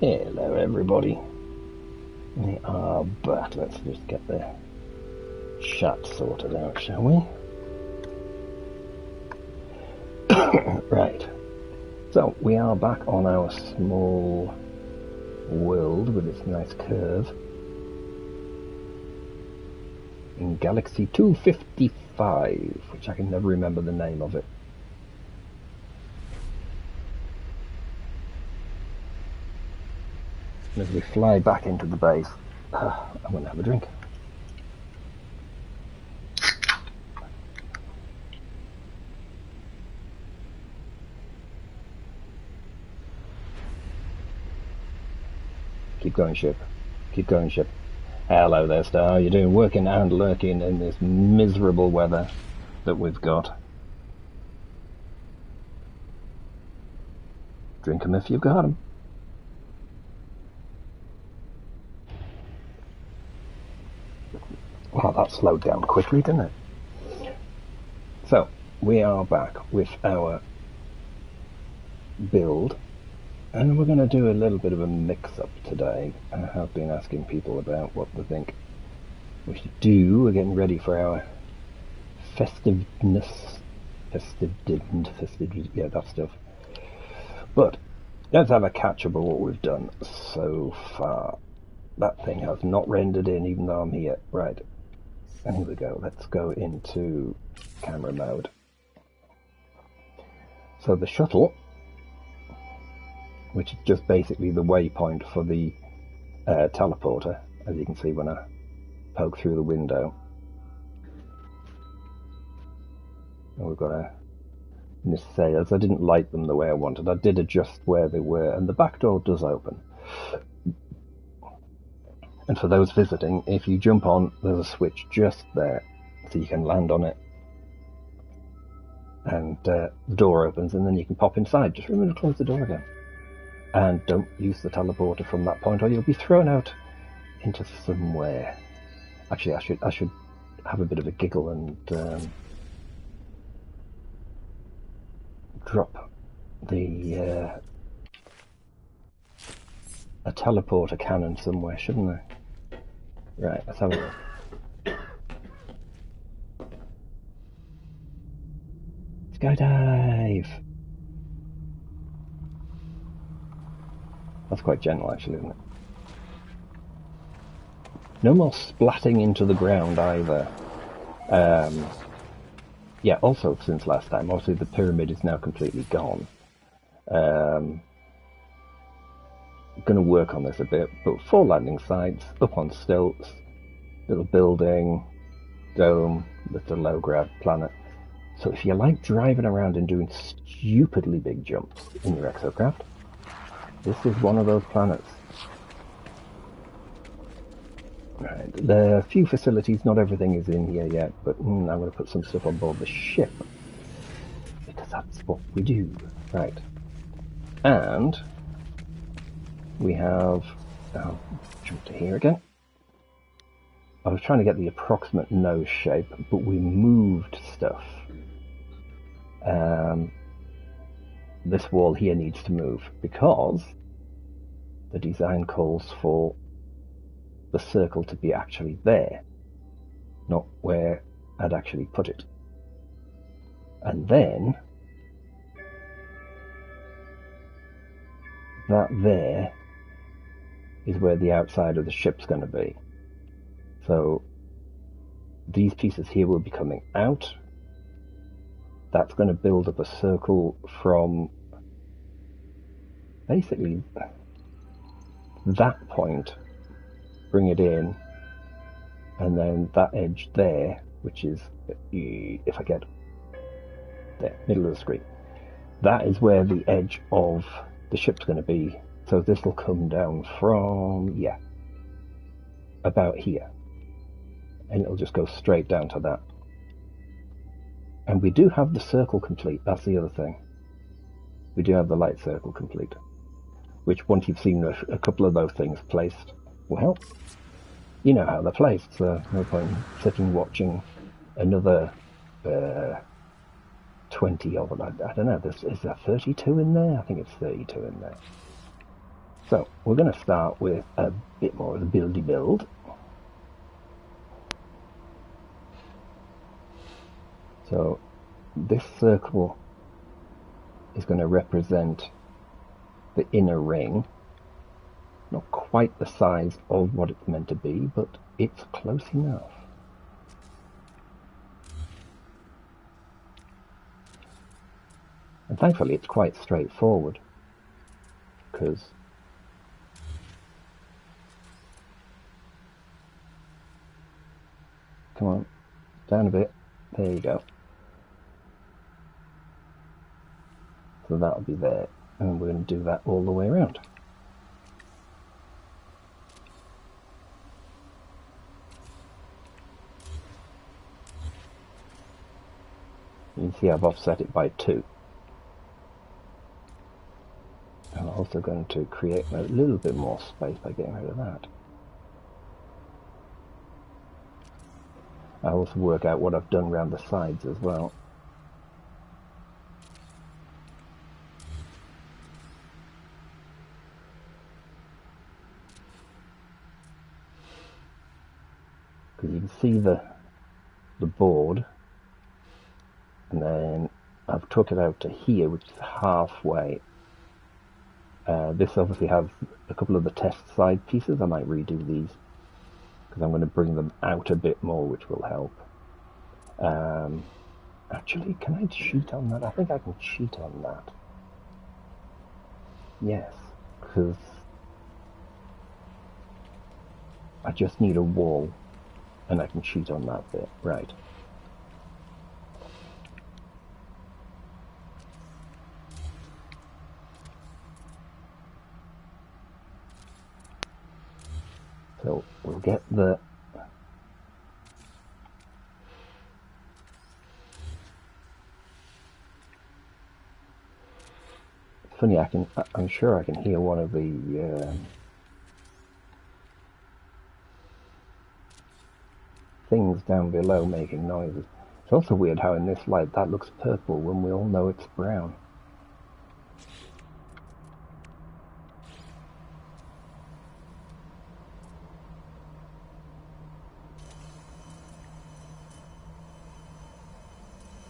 Hello everybody. We are back. Let's just get the chat sorted out, shall we? Right. So we are back on our small world with its nice curve in Galaxy 255, which I can never remember the name of it. As we fly back into the base, I'm going to have a drink. Keep going, ship. Keep going, ship. Hello there, Star. You're doing working and lurking in this miserable weather that we've got. Drink 'em if you've got 'em. Wow, that slowed down quickly, didn't it? So, we are back with our build, and we're going to do a little bit of a mix-up today. I have been asking people about what they think we should do. We're getting ready for our festiveness, yeah, that stuff. But, let's have a catch-up of what we've done so far. That thing has not rendered in, even though I'm here. Right. And here we go. Let's go into camera mode. So the shuttle, which is just basically the waypoint for the teleporter, as you can see when I poke through the window. And we've got a sails. I didn't like them the way I wanted. I did adjust where they were, and the back door does open. And for those visiting, if you jump on, there's a switch just there, so you can land on it. And the door opens, and then you can pop inside. Just remember to close the door again. And don't use the teleporter from that point, or you'll be thrown out into somewhere. Actually, I should have a bit of a giggle and drop the a teleporter cannon somewhere, shouldn't I? Right, let's have a look. Skydive! That's quite gentle, actually, isn't it? No more splatting into the ground either. Yeah, also since last time, obviously the pyramid is now completely gone. Going to work on this a bit, but 4 landing sites, up on stilts, little building, dome, with the low-grad planet. So if you like driving around and doing stupidly big jumps in your exocraft, this is one of those planets. Right, there are a few facilities, not everything is in here yet, but I'm going to put some stuff on board the ship, because that's what we do. Right, and we have, I'll jump to here again. I was trying to get the approximate nose shape, but we moved stuff. This wall here needs to move because the design calls for the circle to be actually there, not where I'd actually put it. And then that there is where the outside of the ship's going to be. So these pieces here will be coming out. That's going to build up a circle from basically that point, bring it in, and then that edge there, which is, if I get there, middle of the screen, that is where the edge of the ship's going to be. So this will come down from, yeah, about here. And it'll just go straight down to that. And we do have the circle complete, that's the other thing. We do have the light circle complete. Which, once you've seen a couple of those things placed, well, you know how they're placed, so no point in sitting watching another 20 of them. I don't know, is there 32 in there? I think it's 32 in there. So we're going to start with a bit more of the buildy build. So this circle is going to represent the inner ring. Not quite the size of what it's meant to be, but it's close enough. And thankfully it's quite straightforward, because come on, down a bit, there you go. So that'll be there, and we're going to do that all the way around. You can see I've offset it by 2. I'm also going to create a little bit more space by getting rid of that. I'll also work out what I've done around the sides as well. Because you can see the board, and then I've took it out to here, which is halfway. This obviously has a couple of the test side pieces. I might redo these because I'm going to bring them out a bit more, which will help. Actually, can I cheat on that? I think I can cheat on that. Yes, because I just need a wall and I can cheat on that bit. Right. So we'll get the it's funny, I'm sure I can hear one of the things down below making noises. It's also weird how in this light that looks purple when we all know it's brown.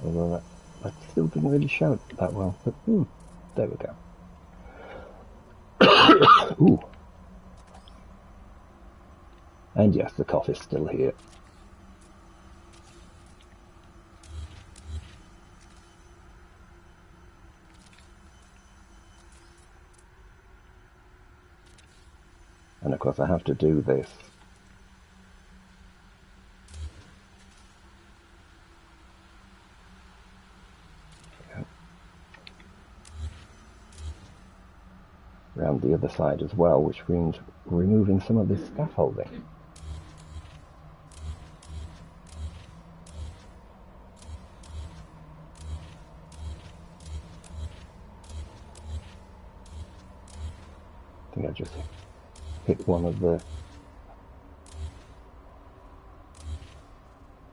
Although that still didn't really show it that well, but there we go. Ooh. And yes, the cough is still here. And of course I have to do this. Around the other side as well, which means removing some of this scaffolding. I think I just hit one of the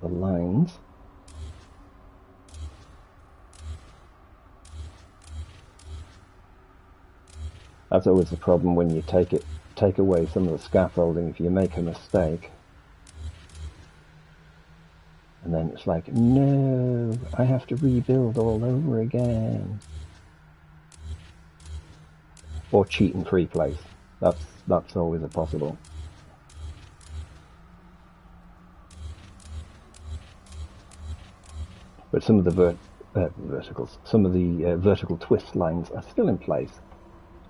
lines. That's always the problem when you take away some of the scaffolding. If you make a mistake, and then it's like, no, I have to rebuild all over again. Or cheat and replace. That's always a possible. But some of the vertical twist lines are still in place.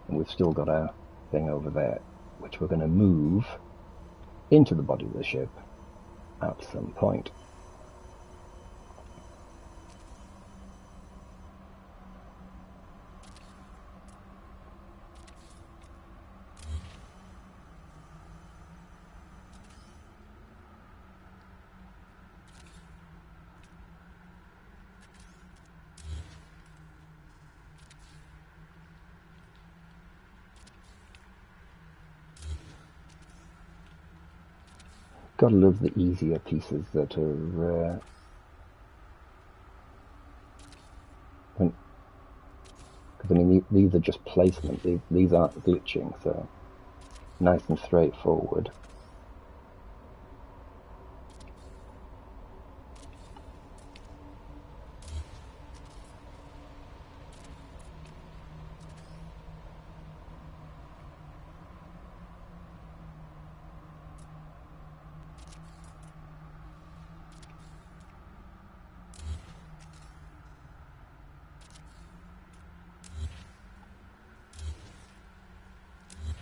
And we've still got our thing over there, which we're going to move into the body of the ship at some point. Gotta love the easier pieces that are Because I mean, these are just placement. These aren't glitching, so nice and straightforward.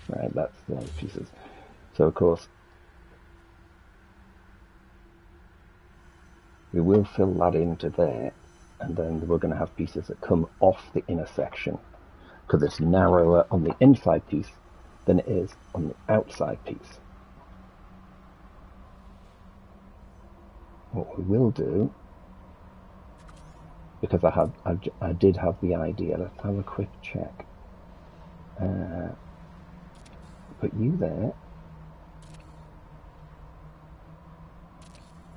Right, that's the pieces. So of course, we will fill that into there, and then we're going to have pieces that come off the inner section, because it's narrower on the inside piece than it is on the outside piece. What we will do, because I did have the idea, let's have a quick check. Put you there,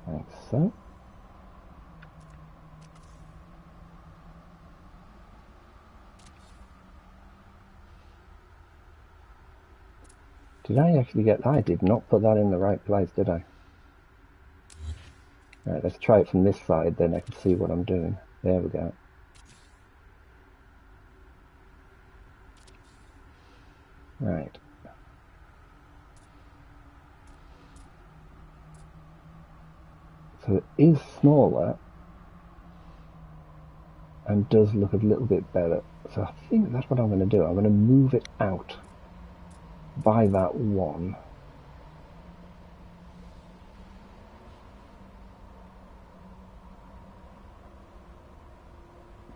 like so. Did I actually get... I did not put that in the right place, did I? Right, let's try it from this side, then I can see what I'm doing. There we go. Right. So it is smaller and does look a little bit better. So I think that's what I'm going to do. I'm going to move it out by that one.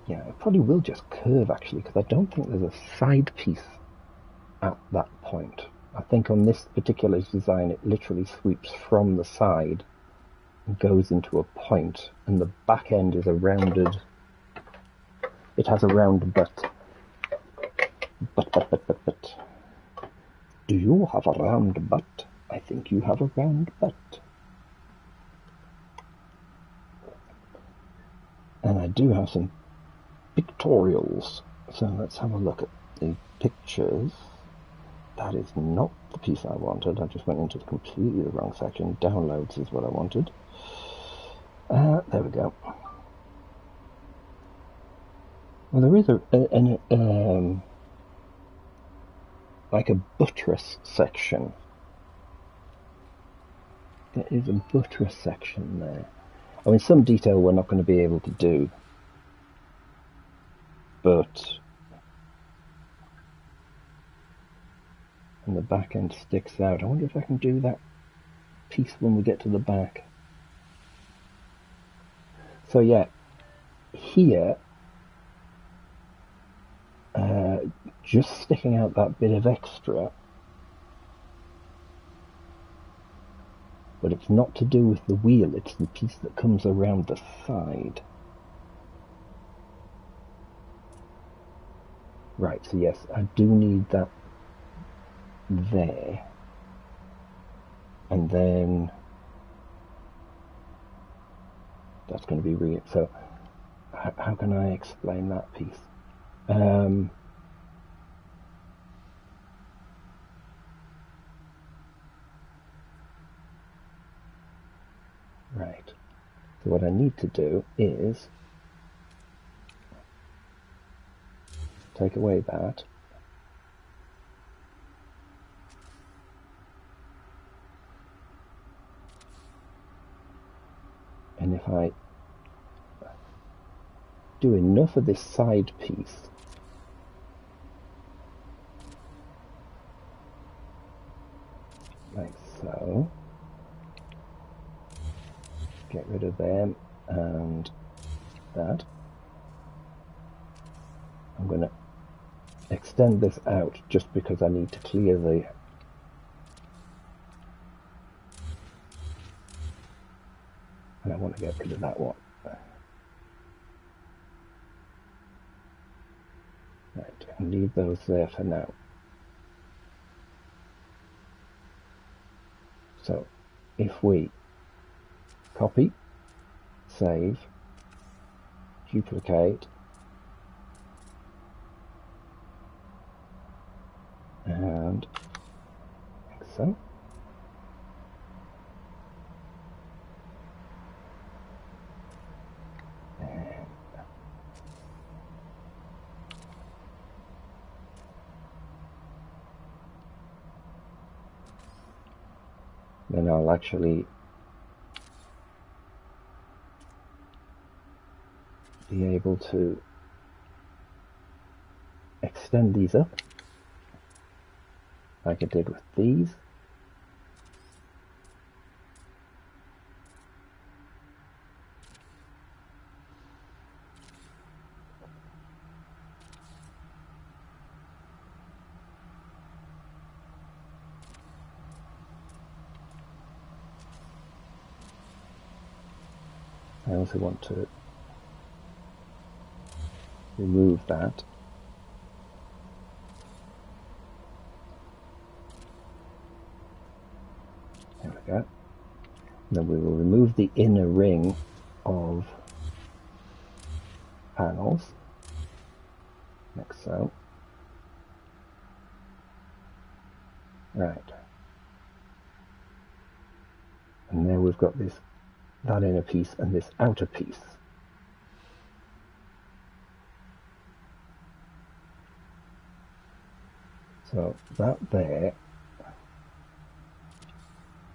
Yeah, it probably will just curve actually, because I don't think there's a side piece at that point. I think on this particular design it literally sweeps from the side and goes into a point, and the back end is a rounded... It has a round butt. But. Do you have a round butt? I think you have a round butt. And I do have some pictorials. So let's have a look at the pictures. That is not the piece I wanted. I just went into completely the wrong section. Downloads is what I wanted. There we go. Well, there is like a buttress section. There is a buttress section there. I mean, some detail we're not going to be able to do, but and the back end sticks out. I wonder if I can do that piece when we get to the back. So yeah, here, just sticking out that bit of extra, but it's not to do with the wheel, it's the piece that comes around the side. Right, so yes, I do need that there. And then that's going to be real. So how can I explain that piece? Right. So what I need to do is take away that. And if I do enough of this side piece, like so, get rid of them and that, I'm going to extend this out just because I need to clear the and I want to get rid of that one. Right, I'll leave those there for now. So if we copy, save, duplicate, And like so. And then I'll actually be able to extend these up like I did with these. I also want to remove that. There we go. Then we will remove the inner ring of panels, like so. Right. And there we've got that inner piece and this outer piece. So that there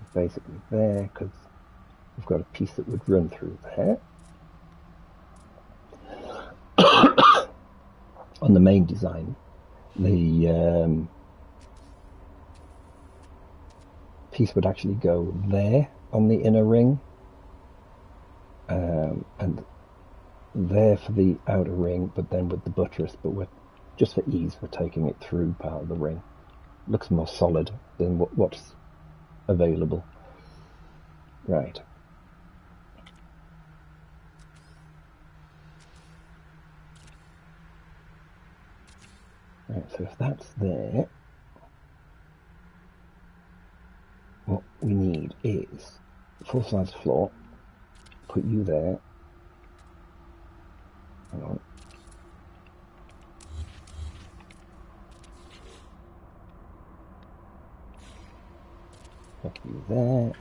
is basically there because we've got a piece that would run through there. On the main design, the piece would actually go there on the inner ring, and there for the outer ring, but then with the buttress, but just for ease, we're taking it through part of the ring. Looks more solid than what's available. Right. Right, so if that's there, what we need is full-size floor. Put you there. Hang on. Put you there.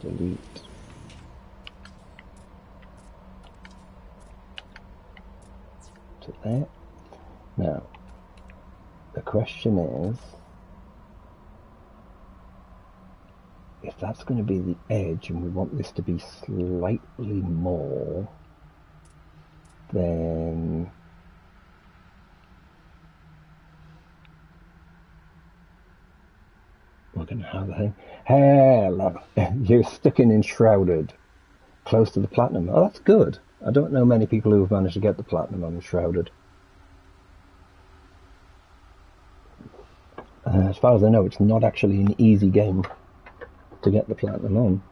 Delete. To there. Now, the question is, if that's going to be the edge and we want this to be slightly more, then we're going to have the thing. Hello, you're stuck in Enshrouded, close to the platinum. Oh, that's good. I don't know many people who have managed to get the platinum on Enshrouded. As far as I know, it's not actually an easy game to get the platinum on.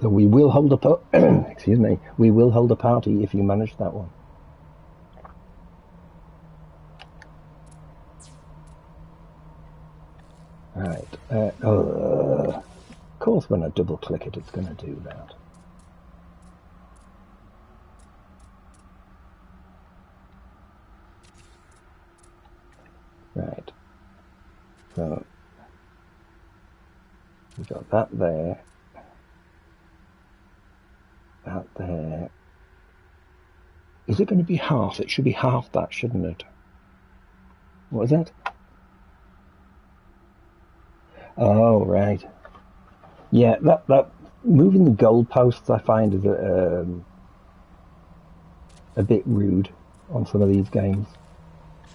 So we will hold a excuse me. We will hold a party if you manage that one. Right. Of course, when I double click it, it's going to do that. Right. So we've got that there. That there. Is it going to be half? It should be half that, shouldn't it? What is that? Oh, right. Yeah, that moving the goalposts I find is a bit rude on some of these games.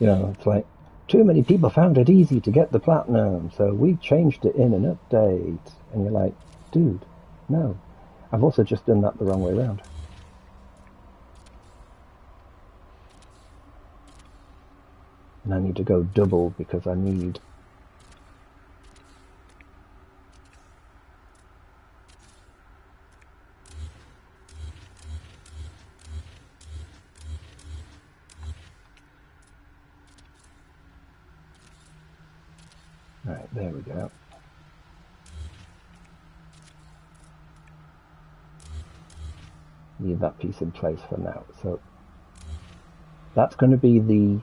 You know, it's like, too many people found it easy to get the platinum, so we changed it in an update. And you're like, dude, no. I've also just done that the wrong way around. And I need to go double because I need... Right, there we go. Leave that piece in place for now. So that's going to be the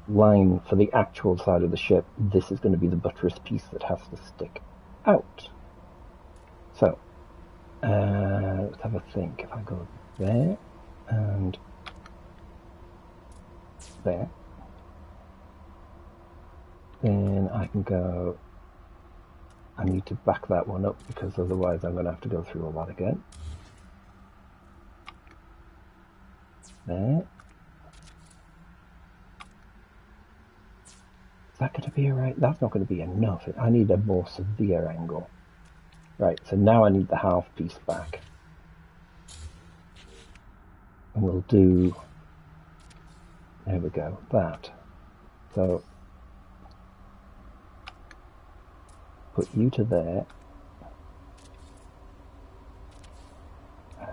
line for the actual side of the ship, this is going to be the buttress piece that has to stick out. So, let's have a think. If I go there and there, then I can go, I need to back that one up because otherwise I'm going to have to go through all that again. There. Is that going to be alright? That's not going to be enough. I need a more severe angle. Right, so now I need the half piece back. And we'll do, there we go, that. So, put you to there.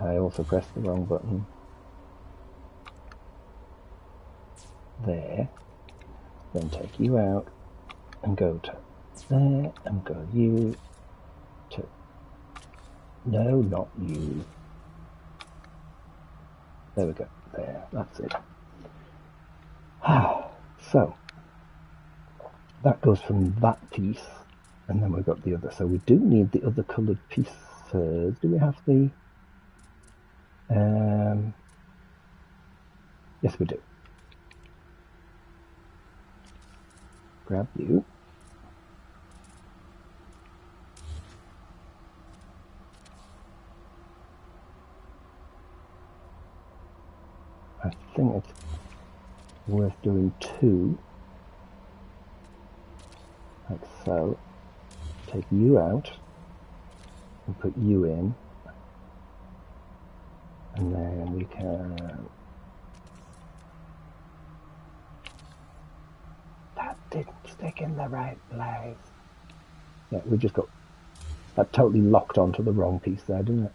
I also pressed the wrong button. There. Then take you out and go to there and go you to, no, not you. There we go, there, that's it. So, that goes from that piece, and then we've got the other. So we do need the other coloured pieces. Do we have the, yes we do. Grab you. I think it's worth doing two. Like so. Take you out and put you in. And then we can... That didn't stick in the right place. Yeah, we just got... That totally locked onto the wrong piece there, didn't it?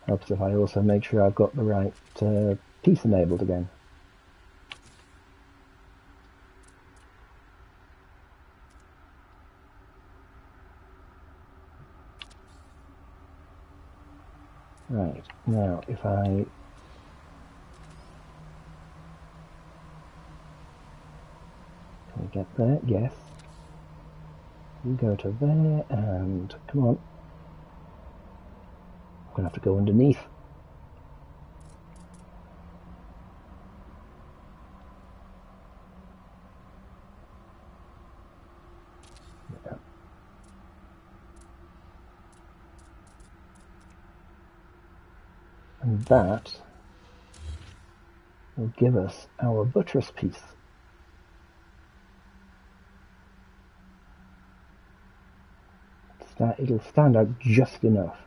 Helps if I also make sure I've got the right piece enabled again. Right, now if I... Can we get there? Yes. You go to there and come on. I'm going to have to go underneath. Yeah. And that will give us our buttress piece. It'll stand out just enough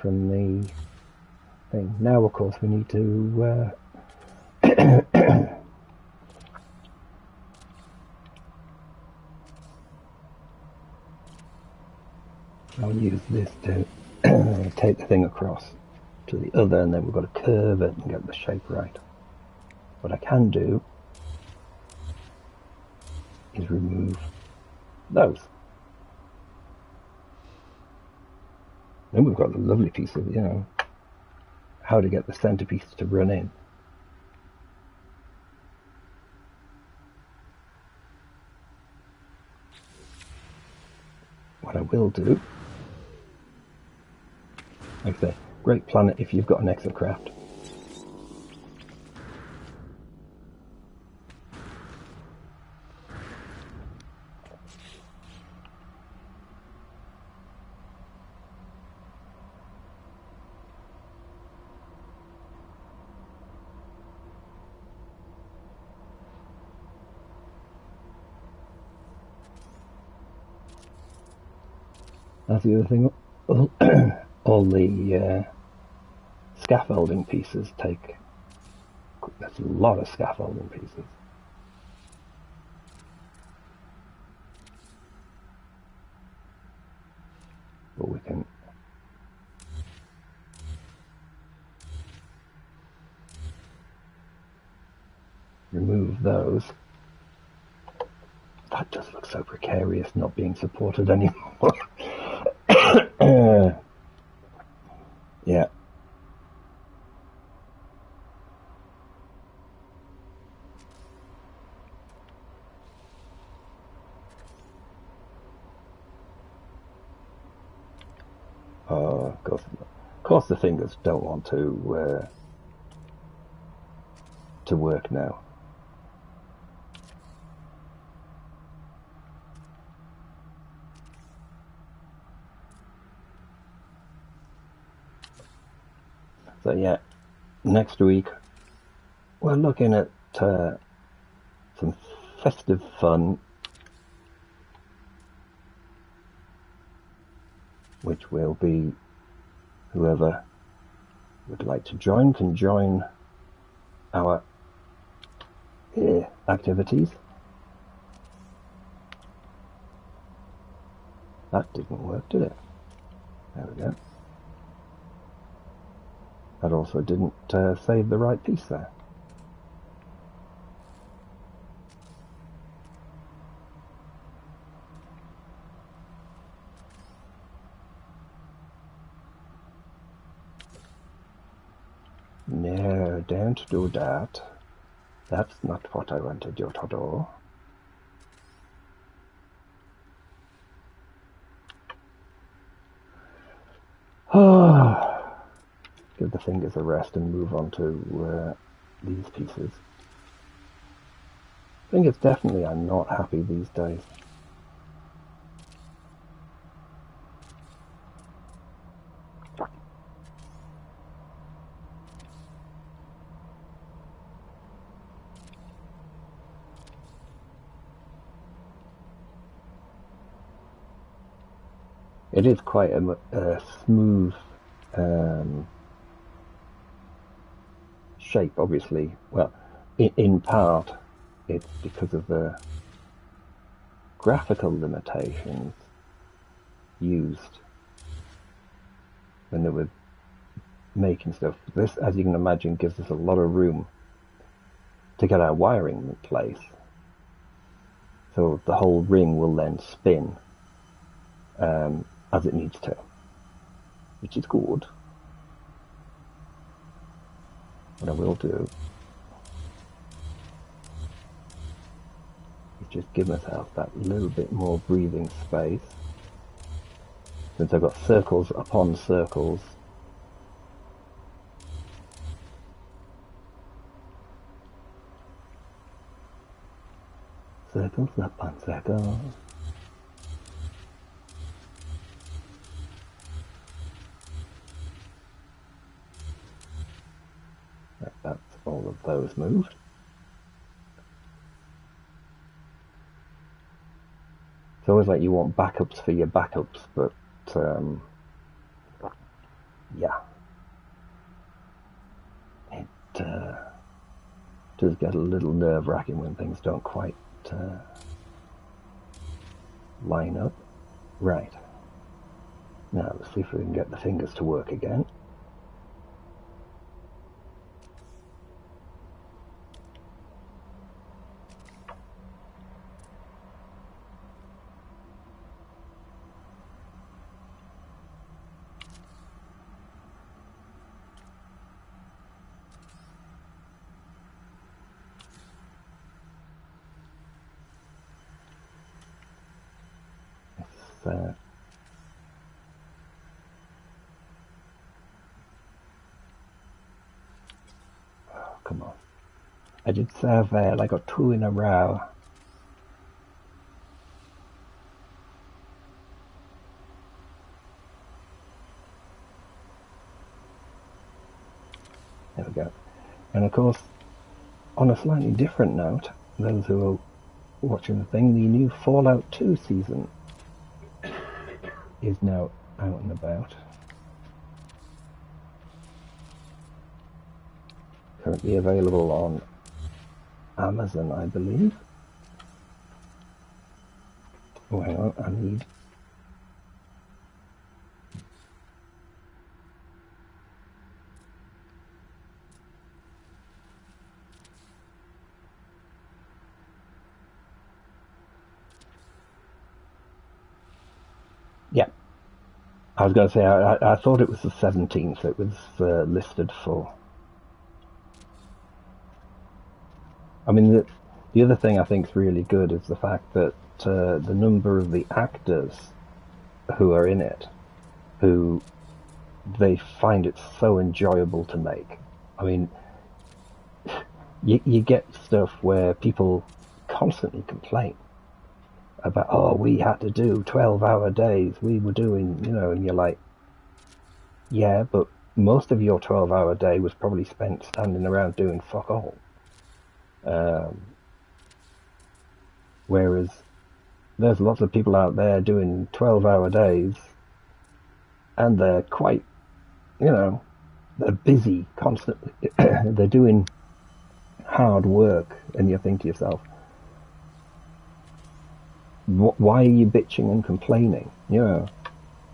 from the thing. Now, of course, we need to I'll use this to take the thing across to the other, and then we've got to curve it and get the shape right. What I can do is remove those. Then we've got the lovely piece of, how to get the centerpiece to run in. What I will do, like I say, great planet if you've got an exocraft. That's the other thing. All the scaffolding pieces take. That's a lot of scaffolding pieces. But we can remove those. That does look so precarious, not being supported anymore. Yeah. Of course the fingers don't want to work now. So yeah, next week we're looking at some festive fun, which will be whoever would like to join can join our activities. That didn't work, did it? There we go. That also didn't save the right piece there. No, don't do that. That's not what I wanted you to do. Give the fingers a rest and move on to these pieces. Fingers definitely are not happy these days. It is quite a smooth shape, obviously. Well, in part, it's because of the graphical limitations used when they were making stuff. This, as you can imagine, gives us a lot of room to get our wiring in place. So the whole ring will then spin as it needs to, which is good. What I will do is just give myself that little bit more breathing space, since I've got circles upon circles. Circles upon circles. That's all of those moved. It's always like you want backups for your backups, but yeah, it does get a little nerve-wracking when things don't quite line up. Right, now let's see if we can get the fingers to work again. Oh, come on. I did so well. I got 2 in a row. There we go. And of course, on a slightly different note, those who are watching the thing, the new Fallout 2 season is now out and about. Currently available on Amazon, I believe. Oh, hang on, I need... Yeah. I was going to say, I thought it was the 17th it was listed for. I mean, the other thing I think is really good is the fact that the number of the actors who are in it, who they find it so enjoyable to make. I mean, you get stuff where people constantly complain about, oh, we had to do 12-hour days, we were doing, and you're like, yeah, but most of your 12-hour day was probably spent standing around doing fuck all. Um, Whereas there's lots of people out there doing 12-hour days, and they're quite, they're busy constantly. They're doing hard work, and you think to yourself, why are you bitching and complaining?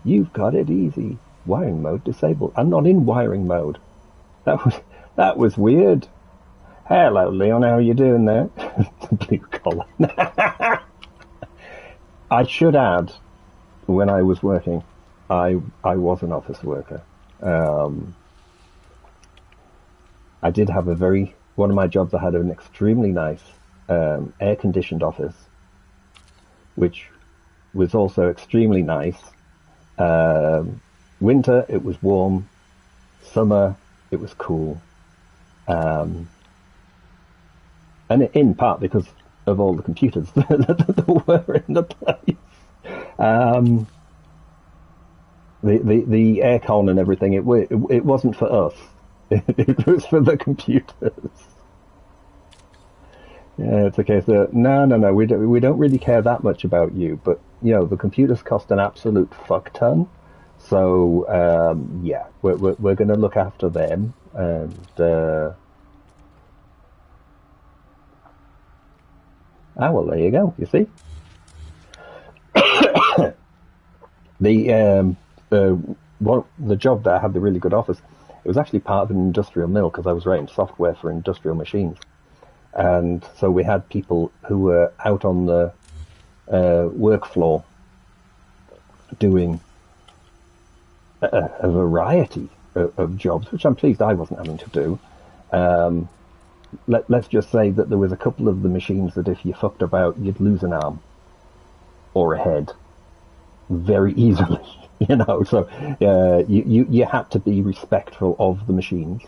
You've got it easy. Wiring mode disabled. I'm not in wiring mode. That was weird. Hello, Leon. How are you doing there? Blue collar. I should add, when I was working, I was an office worker. I did have one of my jobs, I had an extremely nice air-conditioned office, which was also extremely nice. Winter, it was warm. Summer, it was cool. And in part because of all the computers that were in the place. The aircon and everything, it wasn't for us. It was for the computers. Yeah, it's a case of, no, we don't really care that much about you, but, the computers cost an absolute fuck ton. So, yeah, we're going to look after them, and, well, there you go, you see? The job that I had, the really good office, it was actually part of an industrial mill, because I was writing software for industrial machines. And so we had people who were out on the work floor doing a variety of jobs, which I'm pleased I wasn't having to do. Let's just say that there was a couple of the machines that if you fucked about, you'd lose an arm or a head very easily. So you had to be respectful of the machines.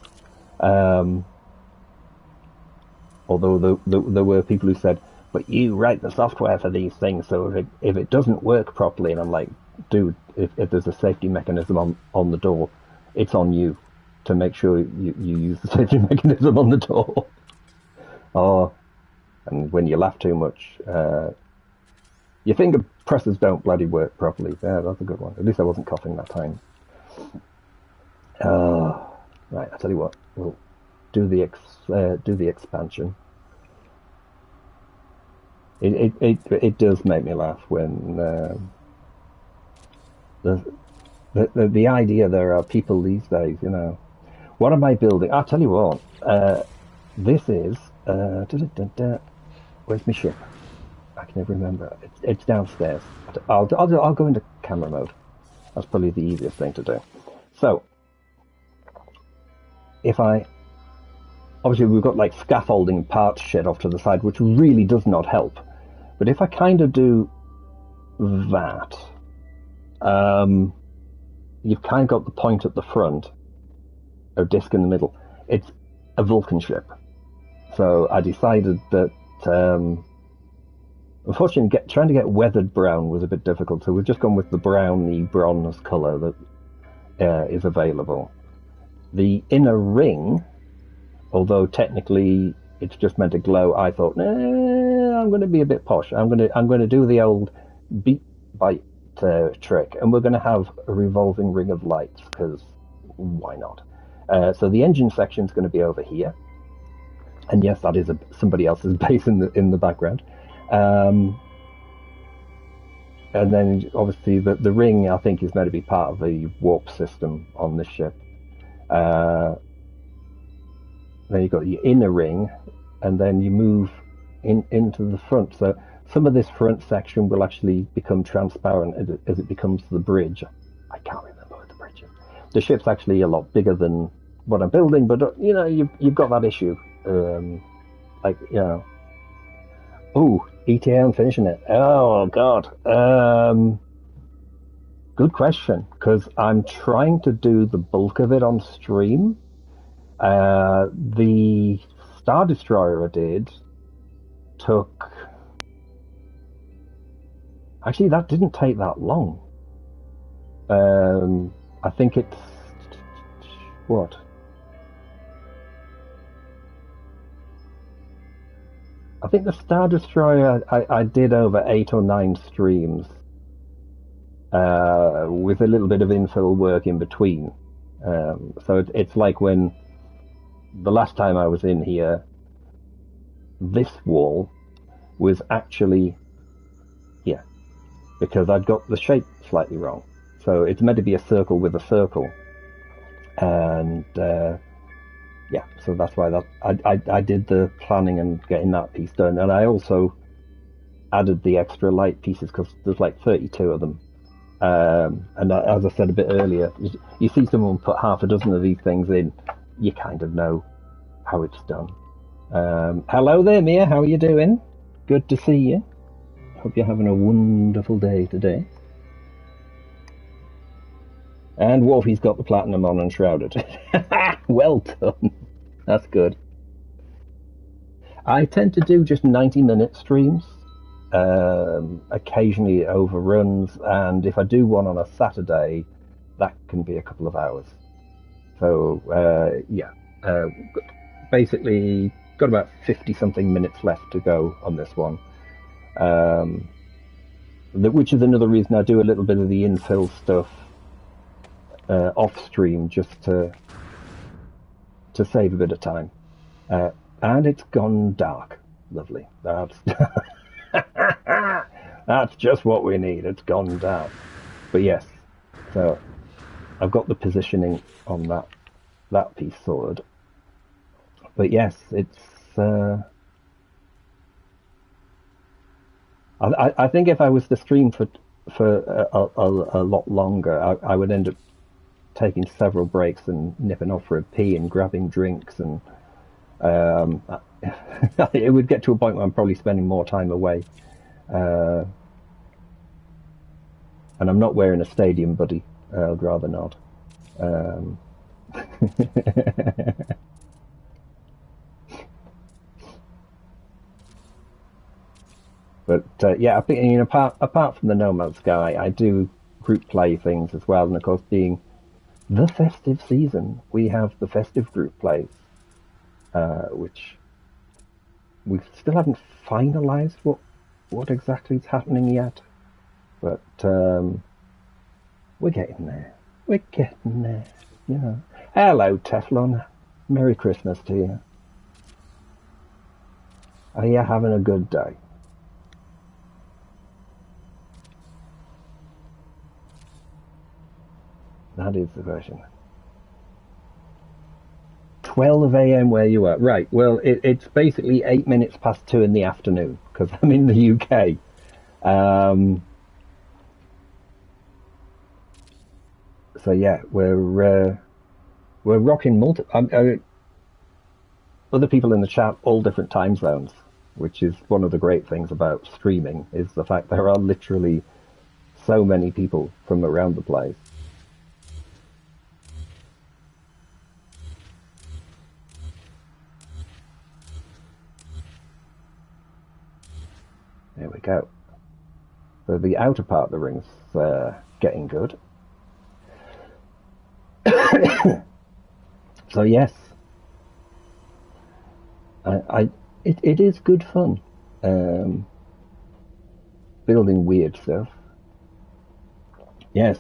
Although there were people who said, but you write the software for these things, so if it doesn't work properly, and I'm like, dude, if there's a safety mechanism on the door, it's on you to make sure you use the safety mechanism on the door. And when you laugh too much, your finger presses don't bloody work properly. Yeah, that's a good one. At least I wasn't coughing that time. Right, I'll tell you what, we'll do the expansion. It does make me laugh when the idea there are people these days, What am I building? I'll tell you what. This is where's my ship? I can never remember. It's downstairs. I'll go into camera mode. That's probably the easiest thing to do. So obviously we've got like scaffolding and parts shed off to the side, which really does not help. But if I kind of do that, you've kind of got the point at the front, a disc in the middle. It's a Vulcan ship. So I decided that, unfortunately, trying to get weathered brown was a bit difficult. So we've just gone with the browny bronze colour that is available. The inner ring, although technically it's just meant to glow, I thought, I'm going to be a bit posh. I'm going to do the old beat bite trick, and we're going to have a revolving ring of lights, because why not? So the engine section is going to be over here, and yes, that is somebody else's base in the background. And then obviously the ring, I think, is meant to be part of the warp system on this ship. Then you've got your inner ring, and then you move into the front. So some of this front section will actually become transparent as it becomes the bridge. I can't remember what the bridge is. The ship's actually a lot bigger than what I'm building, but you've got that issue. Oh, ETA, I'm finishing it. Oh God. Good question, because I'm trying to do the bulk of it on stream. The Star Destroyer I did took... Actually, that didn't take that long. I think it's... What? I think the Star Destroyer I did over 8 or 9 streams, with a little bit of infill work in between. So it's like when the last time I was in here, this wall was actually here, because I'd got the shape slightly wrong. So it's meant to be a circle with a circle. And yeah, so that's why I did the planning and getting that piece done. And I also added the extra light pieces because there's like 32 of them. And as I said a bit earlier, you see someone put half a dozen of these things in, you kind of know how it's done. Hello there, Mia. How are you doing? Good to see you. Hope you're having a wonderful day today. And Wolfie's got the platinum on and shrouded. Well done. That's good. I tend to do just 90-minute streams. Occasionally overruns, and if I do one on a Saturday, that can be a couple of hours. So yeah, basically got about 50-something minutes left to go on this one, which is another reason I do a little bit of the infill stuff off stream, just to save a bit of time. And it's gone dark. Lovely. That's just what we need. It's gone dark. But yes, so I've got the positioning on that piece sorted. But yes, it's I think if I was to stream for a lot longer, I would end up taking several breaks and nipping off for a pee and grabbing drinks, and it would get to a point where I'm probably spending more time away. And I'm not wearing a stadium buddy. I'd rather not. But yeah, I think, apart from the No Man's Sky, I do group play things as well. And of course, being the festive season, we have the festive group plays, which we still haven't finalised what exactly is happening yet. But we're getting there. We're getting there. You know. Hello, Teflon. Merry Christmas to you. Are you having a good day? That is the question. 12 a.m. where you are. Right, well, it's basically 8 minutes past 2 in the afternoon, because I'm in the UK. So yeah, we're rocking other people in the chat, all different time zones, which is one of the great things about streaming, is the fact there are literally so many people from around the place. There we go. So the outer part of the ring's getting good. So yes, it is good fun, building weird stuff. Yes.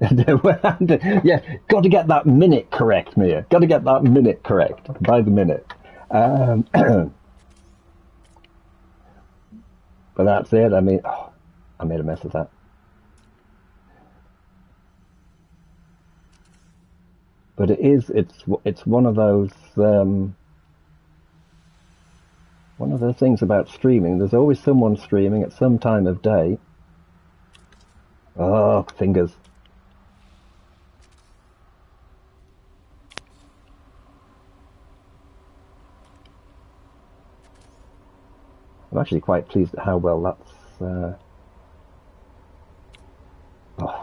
Yeah, got to get that minute correct, Mia. Got to get that minute correct by the minute. But that's it. I mean, I made a mess of that. But it's one of those things about streaming. There's always someone streaming at some time of day. Oh, fingers. I'm actually quite pleased at how well that's... Oh,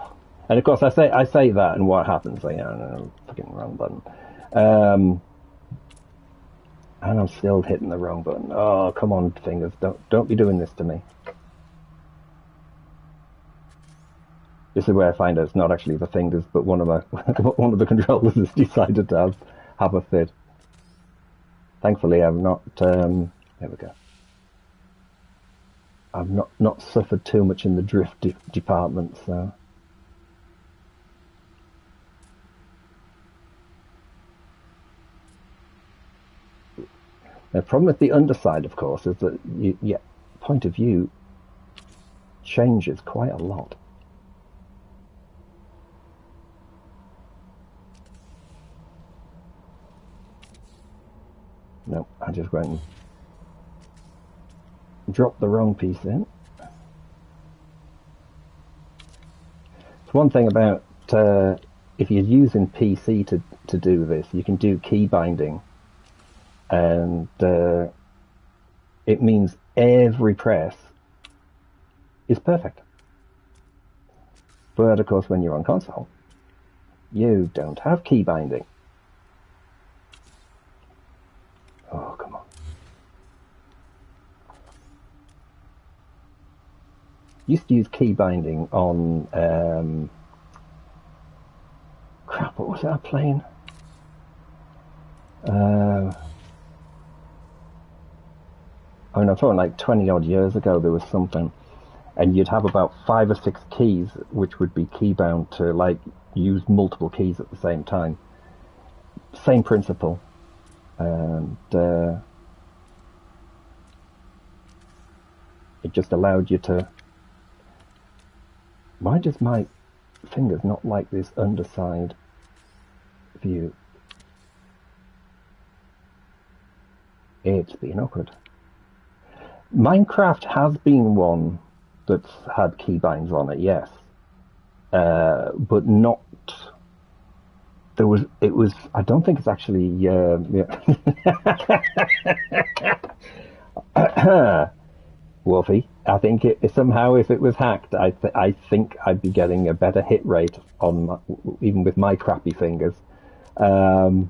And of course, I say that, and what happens? Like, no, fucking wrong button. And I'm still hitting the wrong button. Oh, come on, fingers! Don't be doing this to me. This is where I find out it's not actually the fingers, but one of the controllers has decided to have a fit. Thankfully, I've not. There we go. I've not suffered too much in the drift department, so. The problem with the underside, of course, is that point of view changes quite a lot. No, I just went and dropped the wrong piece in. It's one thing about if you're using PC to do this, you can do key binding, and it means every press is perfect. But of course, when you're on console, you don't have key binding. Oh, come on. Used to use key binding on crap, what was that playing? I mean, I'm talking like 20 odd years ago, there was something, and you'd have about 5 or 6 keys which would be key bound to like use multiple keys at the same time. Same principle. And it just allowed you to. Why does my fingers not like this underside view? It's been awkward. Minecraft has been one that's had keybinds on it, yes, but not. It was. I don't think it's actually. Wolfie, I think somehow if it was hacked, I think I'd be getting a better hit rate on even with my crappy fingers. But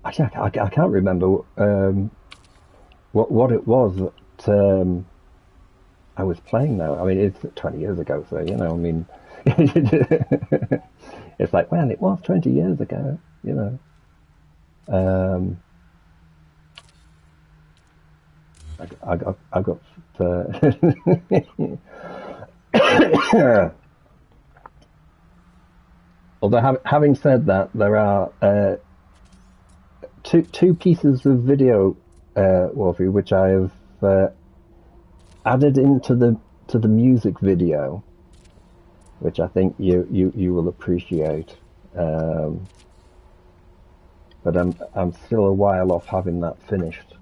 I can't remember what it was that I was playing now. I mean, it's 20 years ago, so, you know, I mean, it's like, well, it was 20 years ago, you know. I got although having said that, there are two pieces of video, Wolfie, which I have added into the music video, which I think you will appreciate. But I'm still a while off having that finished.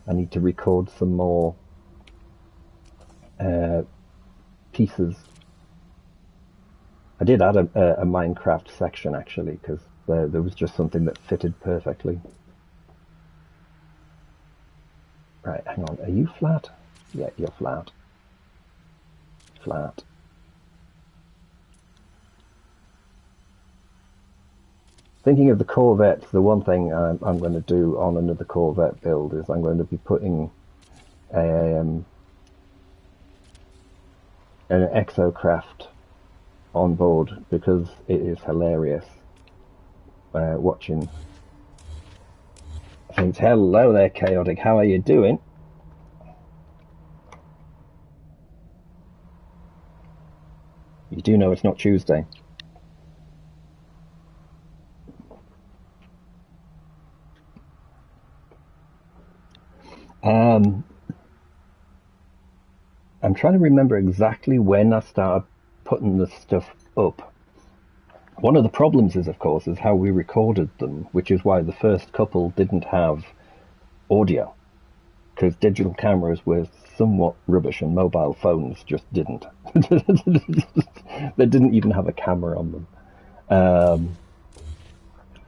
I need to record some more pieces. I did add a Minecraft section actually, because there was just something that fitted perfectly. Right, hang on. Are you flat? Yeah, you're flat. Flat. Thinking of the Corvettes, the one thing I'm going to do on another Corvette build is I'm going to be putting an exocraft on board, because it is hilarious watching things. Hello there, Chaotic. How are you doing? You do know it's not Tuesday. I'm trying to remember exactly when I started putting this stuff up. One of the problems is, of course, is how we recorded them, which is why the first couple didn't have audio, because digital cameras were somewhat rubbish and mobile phones just didn't. They didn't even have a camera on them.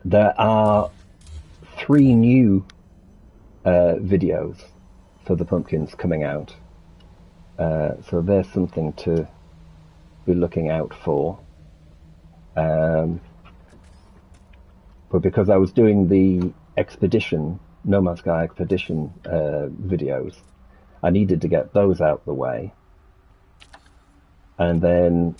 There are 3 new videos for the Pumpkins coming out. So there's something to be looking out for. But because I was doing the expedition, No Man's Sky expedition videos, I needed to get those out the way. And then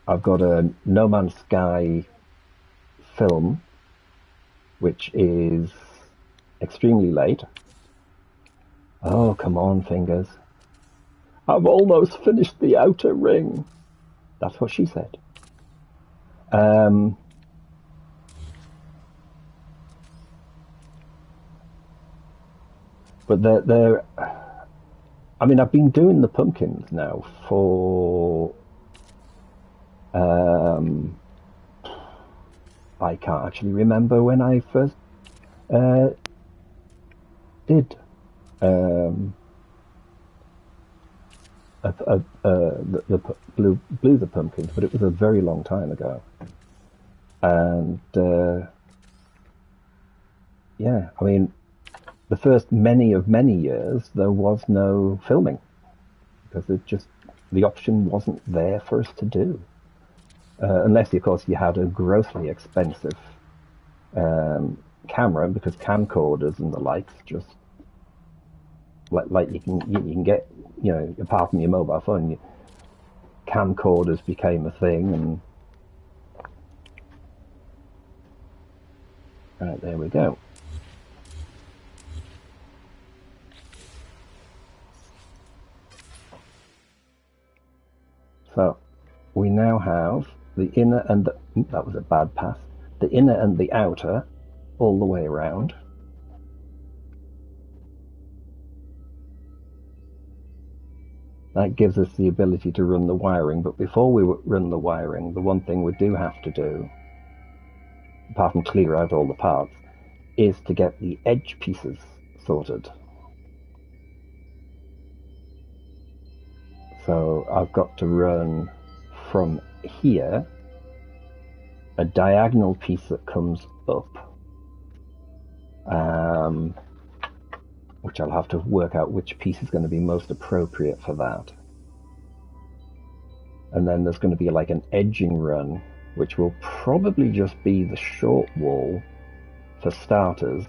I've got a No Man's Sky film, which is extremely late. Oh, come on, fingers. I've almost finished the outer ring. That's what she said. But they're I mean, I've been doing the pumpkins now for I can't actually remember when I first did blew the pumpkins, but it was a very long time ago. And yeah, I mean, the first many years there was no filming because the option wasn't there for us to do, unless of course you had a grossly expensive camera, because camcorders and the likes just like you can get, you know, apart from your mobile phone, camcorders became a thing. And right, there we go. So we now have the inner and that was a bad pass. The inner and the outer all the way around. That gives us the ability to run the wiring, but before we run the wiring, the one thing we do have to do, apart from clear out all the parts, is to get the edge pieces sorted. So I've got to run from here a diagonal piece that comes up, which I'll have to work out which piece is going to be most appropriate for that. And then there's going to be like an edging run, which will probably just be the short wall for starters.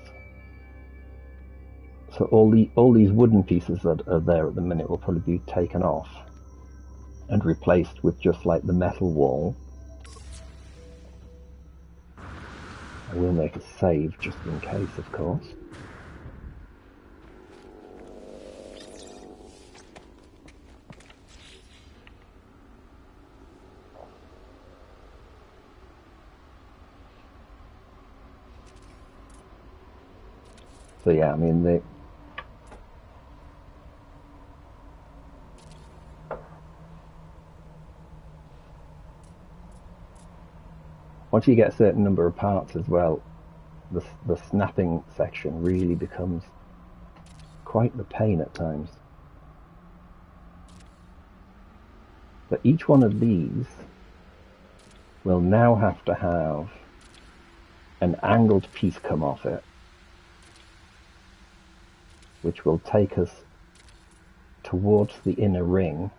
So all these wooden pieces that are there at the minute will probably be taken off and replaced with just like the metal wall. I will make a save just in case, of course. So yeah, I mean, once you get a certain number of parts as well, the snapping section really becomes quite the pain at times. But each one of these will now have to have an angled piece come off it, which will take us towards the inner ring.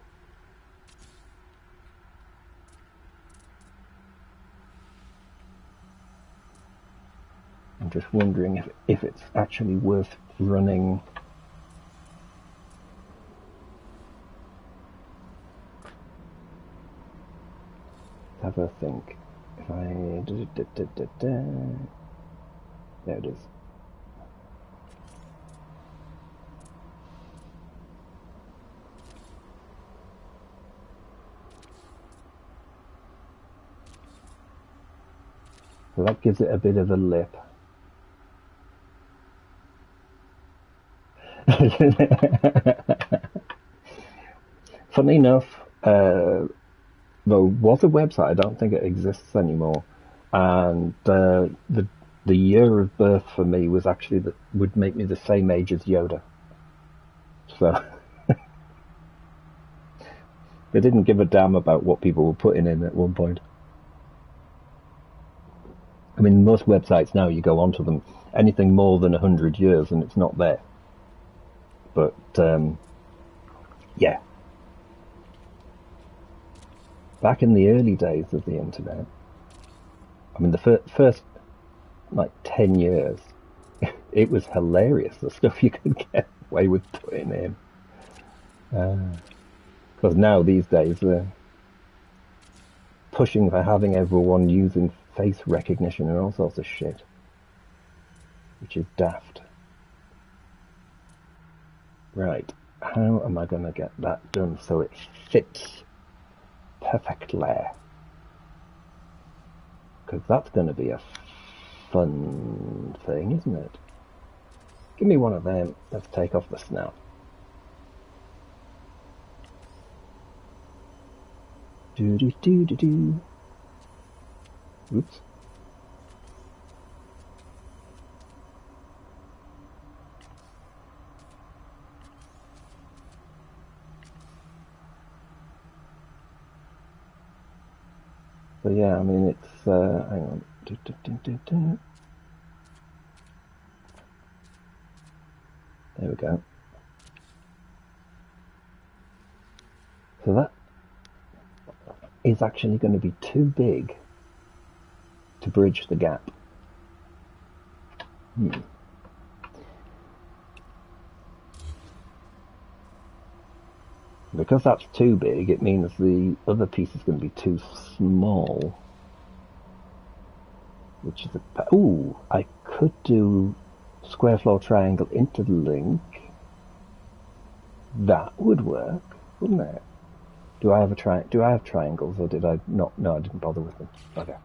I'm just wondering if it's actually worth running. Let's have a think. If I there it is. So that gives it a bit of a lip. Funny enough, there was a website, I don't think it exists anymore, and the year of birth for me was actually would make me the same age as Yoda. So they didn't give a damn about what people were putting in at one point. I mean, most websites now, you go onto them, anything more than 100 years and it's not there. But yeah, back in the early days of the internet, I mean, the first like 10 years, it was hilarious, the stuff you could get away with putting in. Because now these days they're pushing for having everyone using face recognition and all sorts of shit, which is daft. Right, how am I going to get that done so it fits perfectly? Because that's going to be a fun thing, isn't it? Give me one of them. Let's take off the snout. Do. Oops. So yeah, I mean, it's, hang on. There we go. So that is actually going to be too big to bridge the gap. Because that's too big, it means the other piece is going to be too small. Which is a... Ooh, I could do square floor triangle interlink. That would work, wouldn't it? Do I have triangles, or did I not? No, I didn't bother with them. Okay.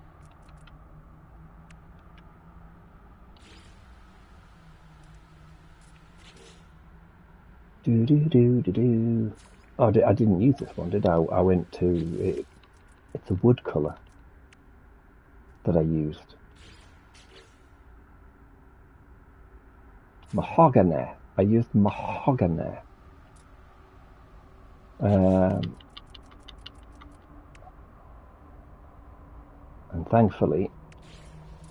Do. Oh, I didn't use this one, did I? I went to it. It's a wood color that I used. Mahogany. I used mahogany. And thankfully,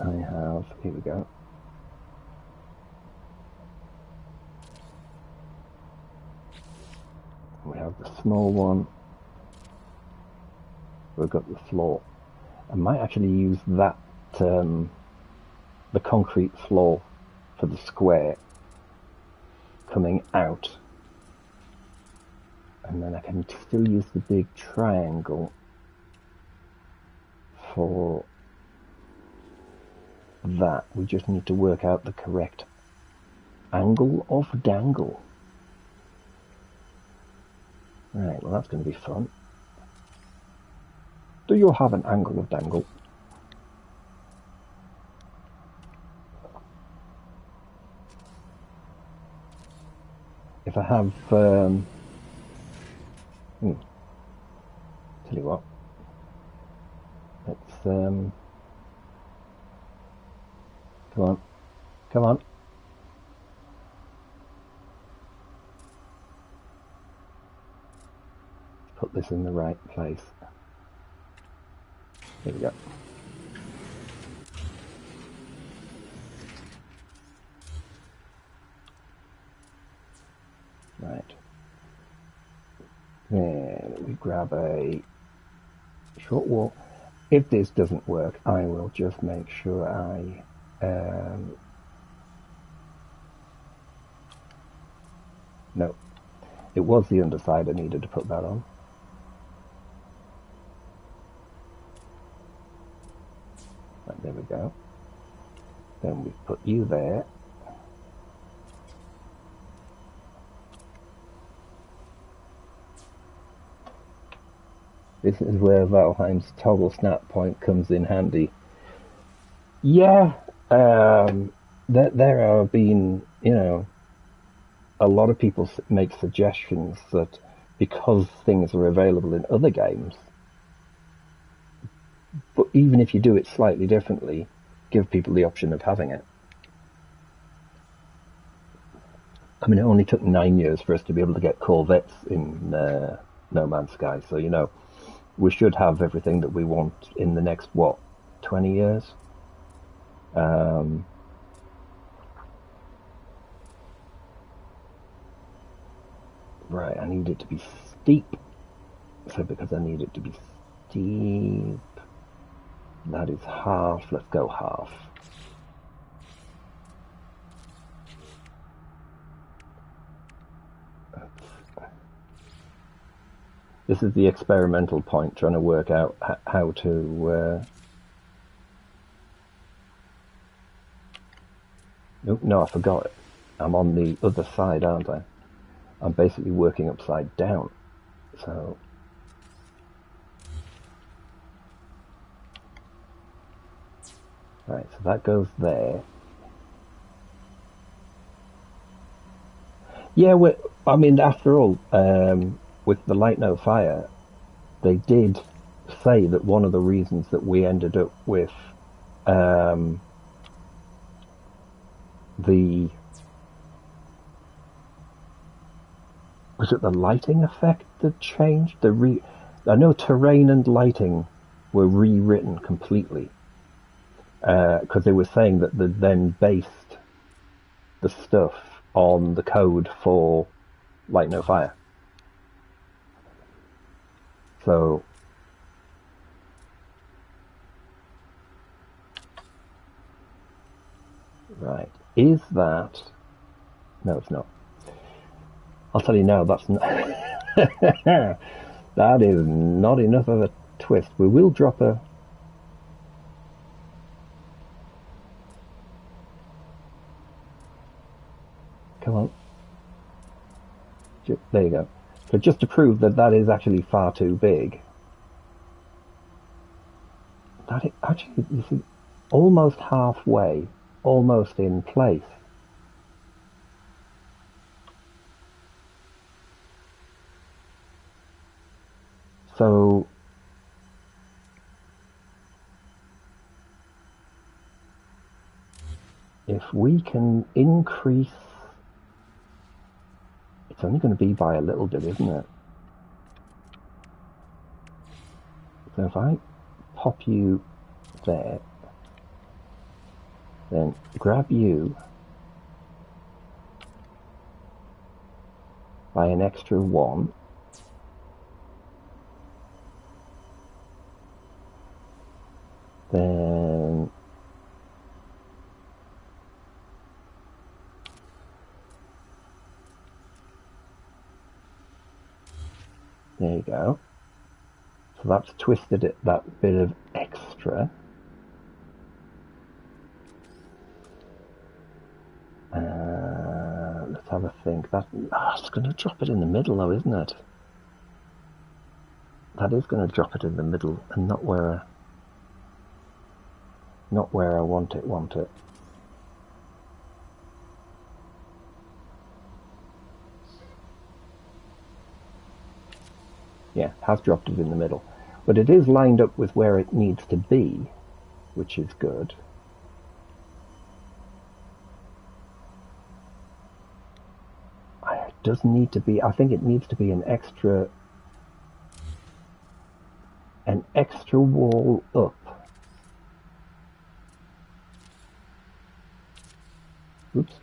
I have, here we go. We have the small one. We've got the floor. I might actually use that, the concrete floor for the square coming out. And then I can still use the big triangle for that. We just need to work out the correct angle of dangle. Right, well that's going to be fun. Do you have an angle of dangle? If I have, tell you what, let's, come on. Put this in the right place. There we go. Right. Then we grab a short wall. If this doesn't work, I will just make sure I no, it was the underside I needed to put that on. Right, there we go. Then we put you there. This is where Valheim's toggle snap point comes in handy. Yeah, there have been, a lot of people make suggestions that because things are available in other games, but even if you do it slightly differently, give people the option of having it. I mean, it only took 9 years for us to be able to get corvettes in No Man's Sky, so, we should have everything that we want in the next, 20 years? Right, I need it to be steep. So because I need it to be steep, that is half. Let's go half. This is the experimental point, trying to work out how to... Nope, no, I forgot it. I'm on the other side, aren't I? I'm basically working upside down. So... Right, so that goes there. Yeah, I mean, after all, with the Light No Fire, they did say that one of the reasons that we ended up with was it the lighting effect that changed? I know terrain and lighting were rewritten completely because they were saying that they then based the stuff on the code for Light No Fire. So right, is that... No, it's not. I'll tell you now, that's not... that is not enough of a twist. We will drop a... Come on. There you go. So just to prove that that is actually far too big. That is actually, you see, almost halfway, almost in place. So if we can increase, it's only going to be by a little bit, isn't it? So if I pop you there, then grab you by an extra 1, then there you go. So that's twisted it that bit of extra. Let's have a think. It's going to drop it in the middle though, isn't it? That is going to drop it in the middle and not where I want it. Yeah, has dropped it in the middle. But it is lined up with where it needs to be, which is good. It does need to be, I think it needs to be an extra wall up. Oops.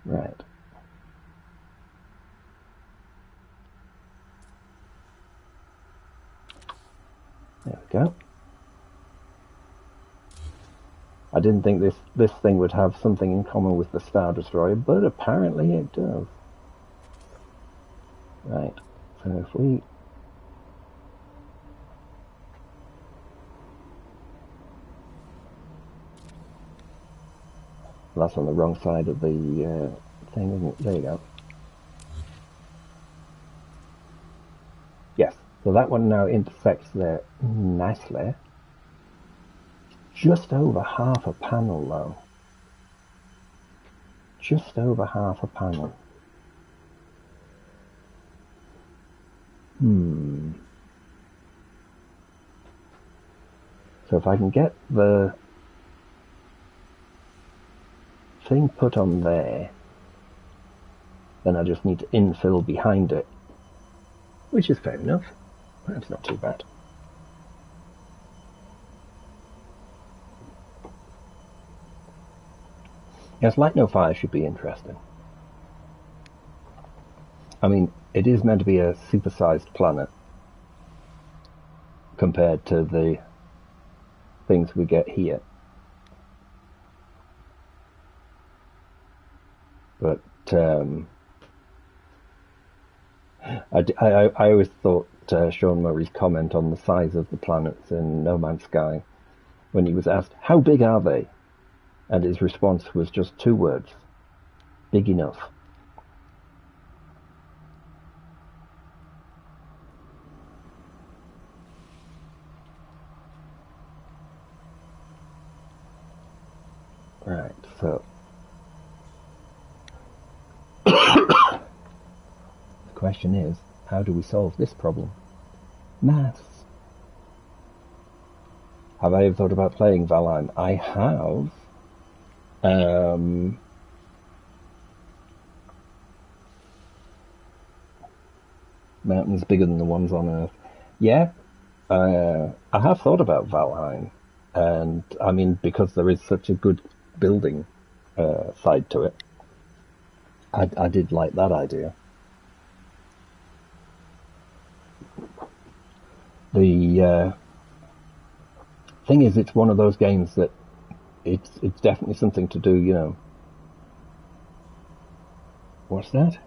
Right. There we go. I didn't think this thing would have something in common with the Star Destroyer, but apparently it does. Right. So if we... That's on the wrong side of the thing, isn't it? There you go. Yes, so that one now intersects there nicely. Just over half a panel though. Just over half a panel. So if I can get the thing put on there, then I just need to infill behind it, which is fair enough. That's not too bad. Yes, Light No Fire should be interesting. I mean, it is meant to be a supersized planet compared to the things we get here. But I always thought Sean Murray's comment on the size of the planets in No Man's Sky, when he was asked, how big are they? And his response was just 2 words, big enough. Right, so the question is, how do we solve this problem? Maths. Have I ever thought about playing Valheim? I have. Mountains bigger than the ones on Earth. Yeah, I have thought about Valheim. And, I mean, because there is such a good building side to it, I did like that idea. The thing is, it's one of those games that it's definitely something to do, you know. What's that?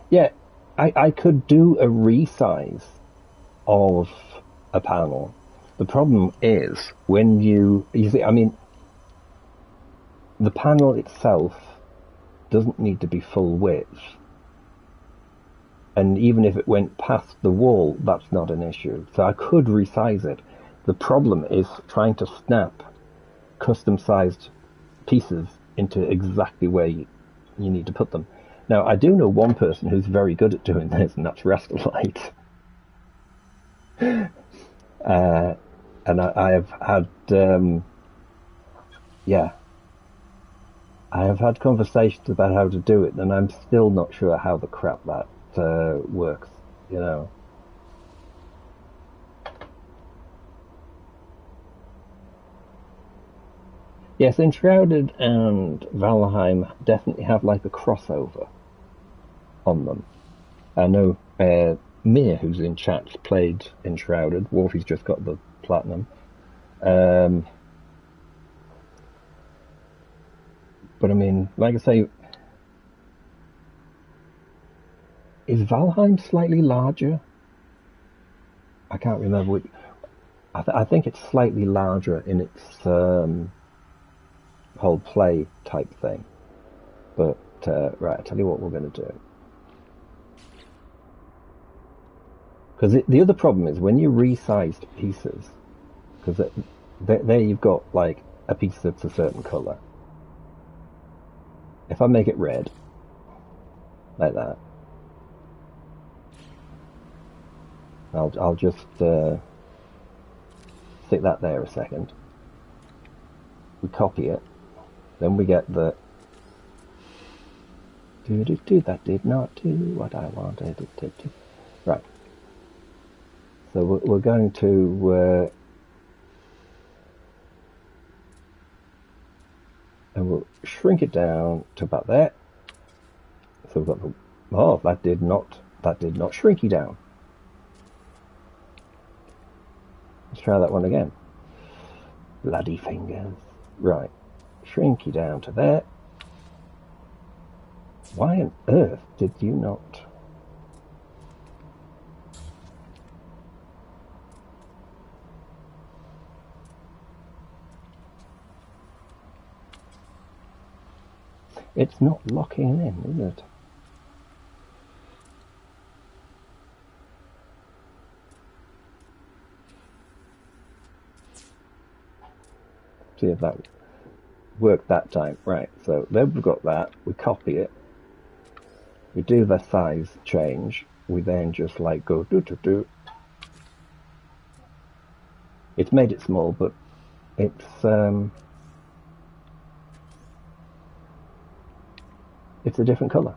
Yeah, I could do a resize of a panel. The problem is when you see, I mean, the panel itself doesn't need to be full width. And even if it went past the wall, that's not an issue. So I could resize it. The problem is trying to snap custom-sized pieces into exactly where you need to put them. Now, I do know one person who's very good at doing this, and that's Restalite. And I have had, I have had conversations about how to do it, and I'm still not sure how the crap that works, you know. Yes, Enshrouded and Valheim definitely have like a crossover on them. I know Mir, who's in chat, played Enshrouded. Wolfie's just got the platinum. But I mean, like I say, is Valheim slightly larger? I can't remember which. I think it's slightly larger in its whole play type thing. But right, I'll tell you what we're going to do. Because the other problem is when you resize pieces, because there you've got like a piece that's a certain colour. If I make it red, like that, I'll just stick that there a second. We copy it, then we get the that did not do what I wanted it to do. Right. So we're going to and we'll shrink it down to about there. So we've got the that did not shrink you down. Let's try that one again. Bloody fingers. Right. Shrink you down to there. Why on earth did you not? It's not locking in, is it? See if that worked that time. Right, so then we've got that. We copy it. We do the size change. We then just like go do. It's made it small, but it's a different colour.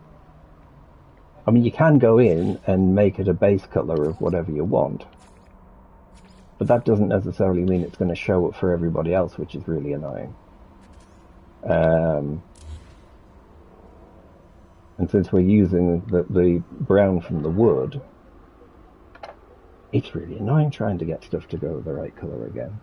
I mean, you can go in and make it a base colour of whatever you want. But that doesn't necessarily mean it's going to show up for everybody else, which is really annoying. And since we're using the brown from the wood, it's really annoying trying to get stuff to go the right color again.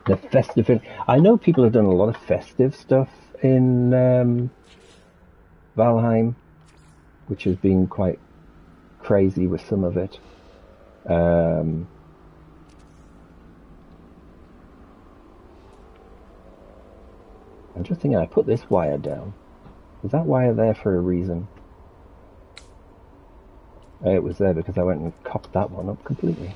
The festive... I know people have done a lot of festive stuff in Valheim, which has been quite crazy with some of it. I'm just thinking, I put this wire down. Was that wire there for a reason? It was there because I went and cocked that one up completely.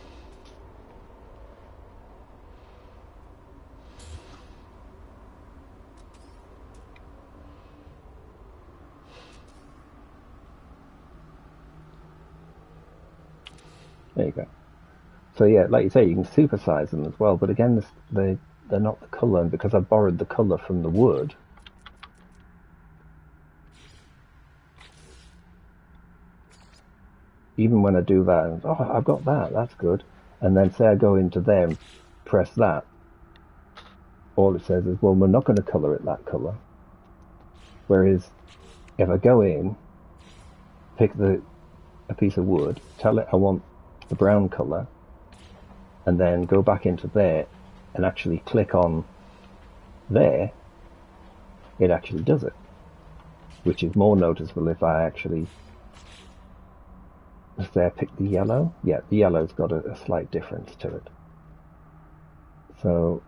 There you go. So yeah, like you say, you can supersize them as well, but again, they're not the colour, and because I borrowed the colour from the wood, even when I do that, oh, I've got that, that's good, and then say I go into there and press that, all it says is, well, we're not going to colour it that colour. Whereas if I go in, pick a piece of wood, tell it I want the brown colour, and then go back into there and actually click on there, it actually does it, which is more noticeable if I actually, say I pick the yellow, yeah, the yellow's got a slight difference to it. So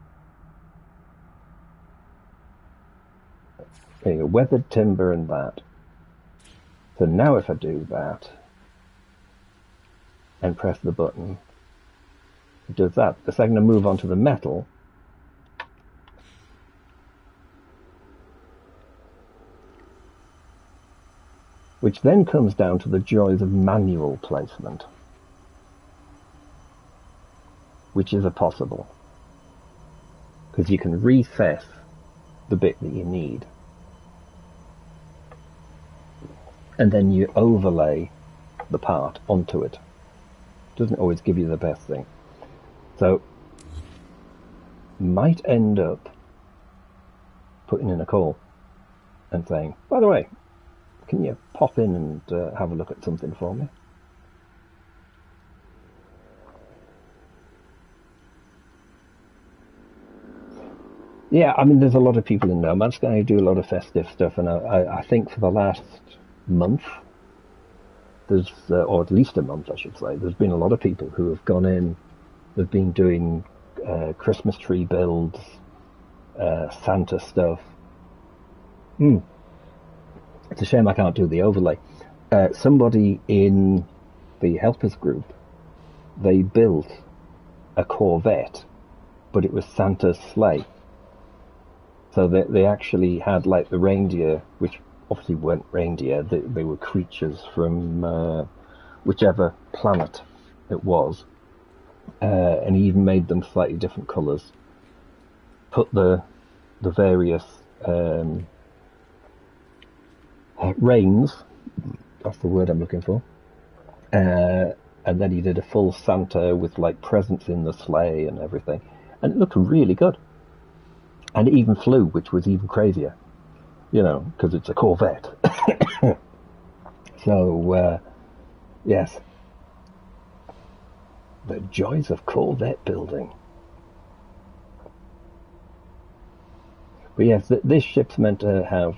there you go, weathered timber and that. So now if I do that and press the button, it does that. The second I move on to the metal, which then comes down to the joys of manual placement, which is possible, because you can reset the bit that you need, and then you overlay the part onto it. Doesn't always give you the best thing. So, might end up putting in a call and saying, by the way, can you pop in and have a look at something for me? Yeah, I mean, there's a lot of people in No Man's Sky who do a lot of festive stuff, and I think for the last month, there's, or at least a month, I should say, there's been a lot of people who have gone in, they've been doing Christmas tree builds, Santa stuff. It's a shame I can't do the overlay. Somebody in the helpers group, they built a Corvette, but it was Santa's sleigh. So they actually had like the reindeer, which obviously weren't reindeer, they were creatures from whichever planet it was, and he even made them slightly different colours. Put the various reins, that's the word I'm looking for, and then he did a full Santa with like presents in the sleigh and everything, and it looked really good. And it even flew, which was even crazier, you know, because it's a Corvette. So, yes. The joys of Corvette building. But yes, this ship's meant to have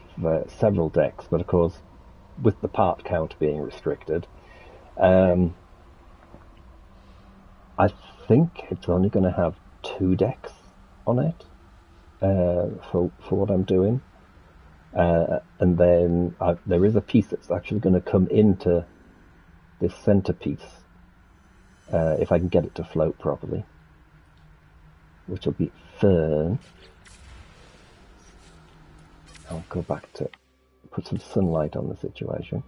several decks, but of course, with the part count being restricted, I think it's only going to have 2 decks on it. For what I'm doing, and then there is a piece that's actually going to come into this centerpiece, if I can get it to float properly, which will be fun. I'll go back to put some sunlight on the situation.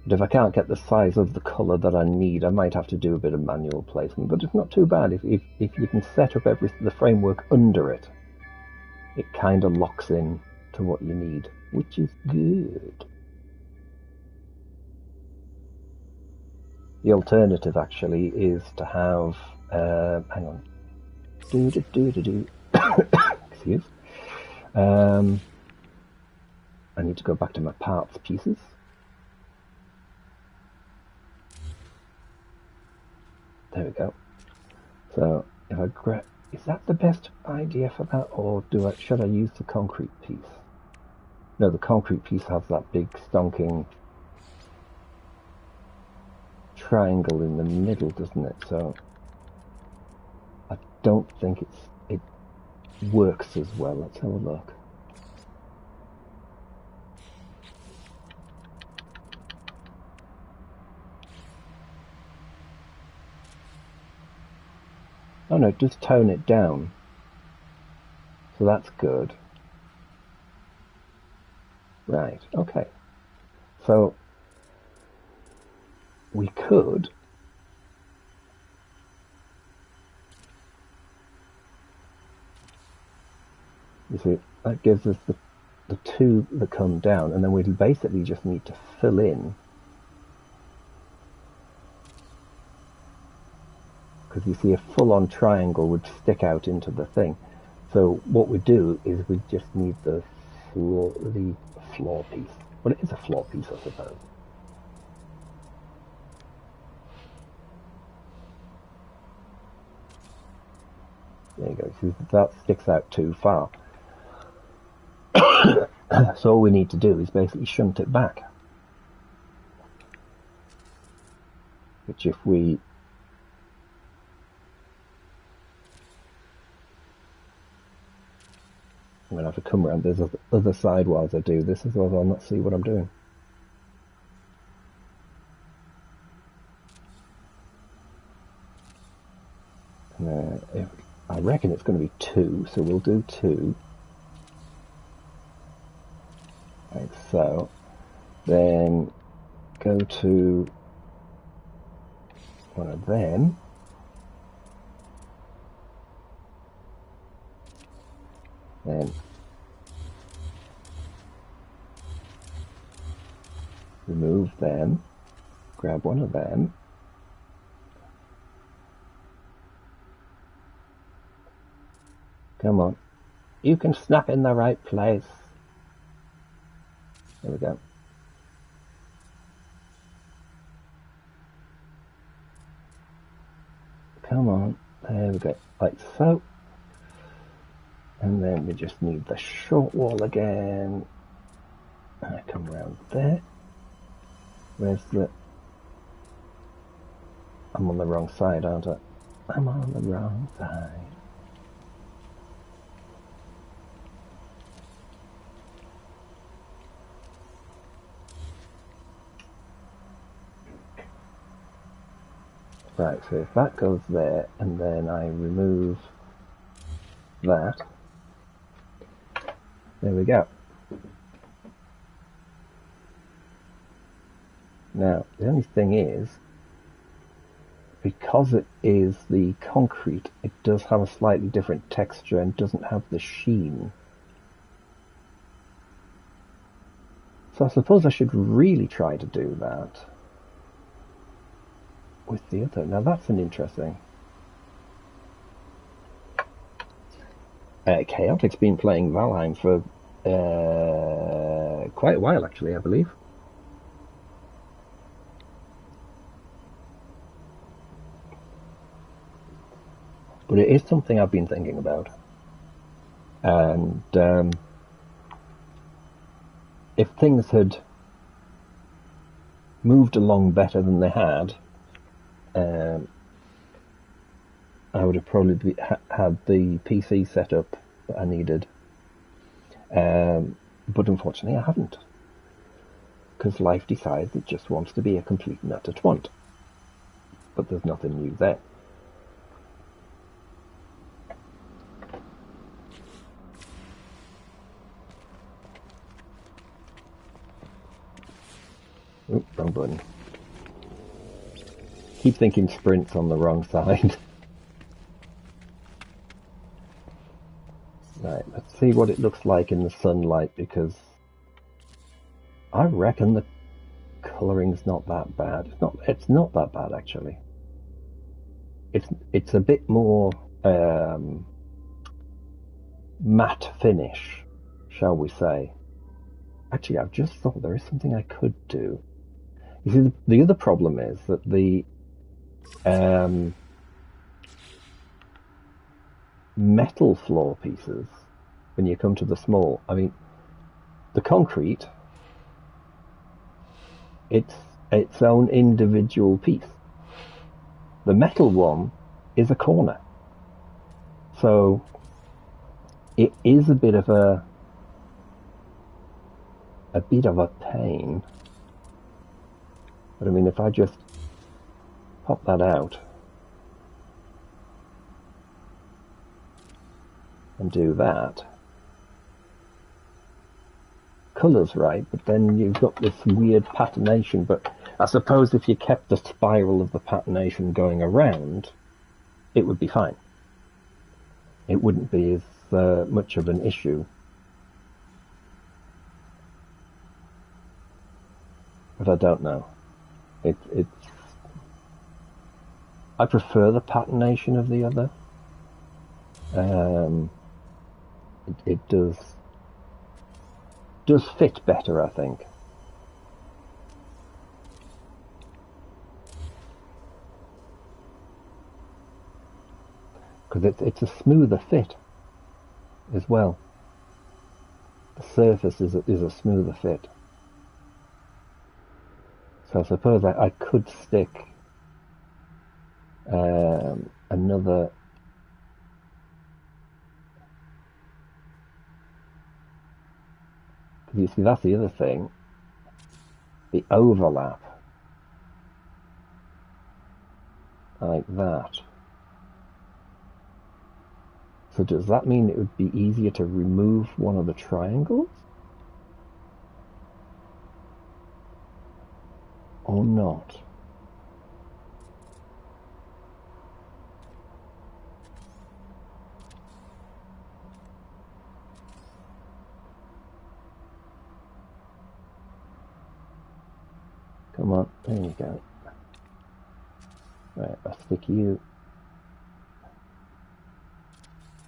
But if I can't get the size of the colour that I need, I might have to do a bit of manual placement. But it's not too bad if you can set up the framework under it. It kind of locks in to what you need, which is good. The alternative actually is to have hang on. Excuse. I need to go back to my parts pieces. There we go. So if I grab, is that the best idea for that, or should I use the concrete piece? No, the concrete piece has that big stonking triangle in the middle, doesn't it? So I don't think it works as well. Let's have a look. Oh no, just tone it down. So that's good. Right, okay. So we could you see, that gives us the two that come down, and then we'll basically just need to fill in, because you see a full-on triangle would stick out into the thing. So what we do is we just need the floor piece. Well, it is a floor piece, I suppose. There you go. See, that sticks out too far. So all we need to do is basically shunt it back. Which if we I'm going to have to come around this other side whilst I do this, otherwise I'll not see what I'm doing. I reckon it's going to be 2, so we'll do 2. Like so. Then go to one of them. Then remove them, grab one of them, come on, you can snap in the right place. There we go. Come on, there we go, like so. And then we just need the short wall again. And I come around there. Where's the... I'm on the wrong side, aren't I? I'm on the wrong side. Right, so if that goes there, and then I remove that, there we go. Now, the only thing is, because it is the concrete, it does have a slightly different texture and doesn't have the sheen. So I suppose I should really try to do that with the other. Now that's an interesting... Chaotic's been playing Valheim for quite a while, actually, I believe. But it is something I've been thinking about. And if things had moved along better than they had, I would have probably had the PC setup that I needed. But unfortunately I haven't. Because life decides it just wants to be a complete and utter twant. But there's nothing new there. Oop, wrong button. Keep thinking sprint's on the wrong side. Right, let's see what it looks like in the sunlight, because I reckon the colouring's not that bad. It's not that bad actually. It's a bit more matte finish, shall we say. Actually, I've just thought there is something I could do. You see, the other problem is that the metal floor pieces, when you come to the small, I mean, the concrete, it's its own individual piece. The metal one is a corner. So it is a bit of a pain. But I mean, if I just pop that out and do that, colour's right, but then you've got this weird patination. But I suppose if you kept the spiral of the patination going around, it would be fine. It wouldn't be as much of an issue. But I don't know. It's. I prefer the patination of the other. It does fit better, I think. Because it's a smoother fit as well. The surface is a smoother fit. So I suppose I could stick another. You see, that's the other thing. The overlap. Like that. So does that mean it would be easier to remove one of the triangles? Or not? Come on, there you go. Right, I'll stick you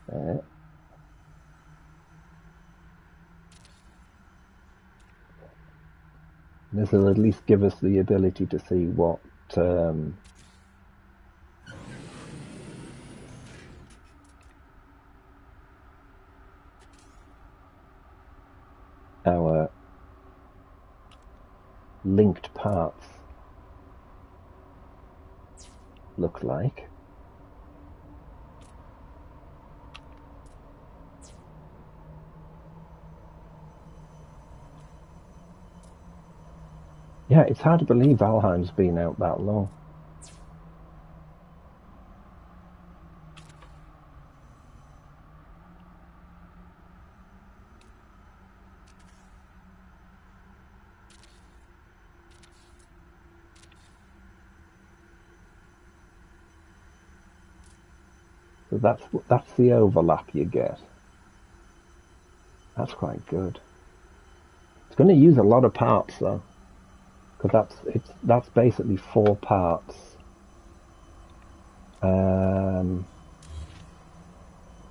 there. This will at least give us the ability to see what our linked parts look like. Yeah, it's hard to believe Valheim's been out that long. So that's the overlap you get. That's quite good. It's going to use a lot of parts though, because that's basically 4 parts.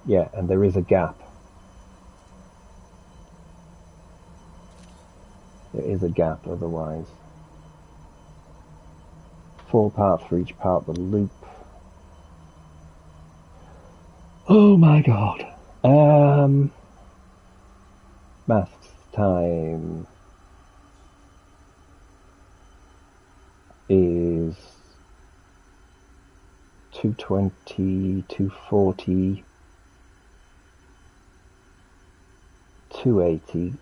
Yeah, and there is a gap. There is a gap otherwise. 4 parts for each part of the loop. Oh my god. Maths time is 220, 240, 280,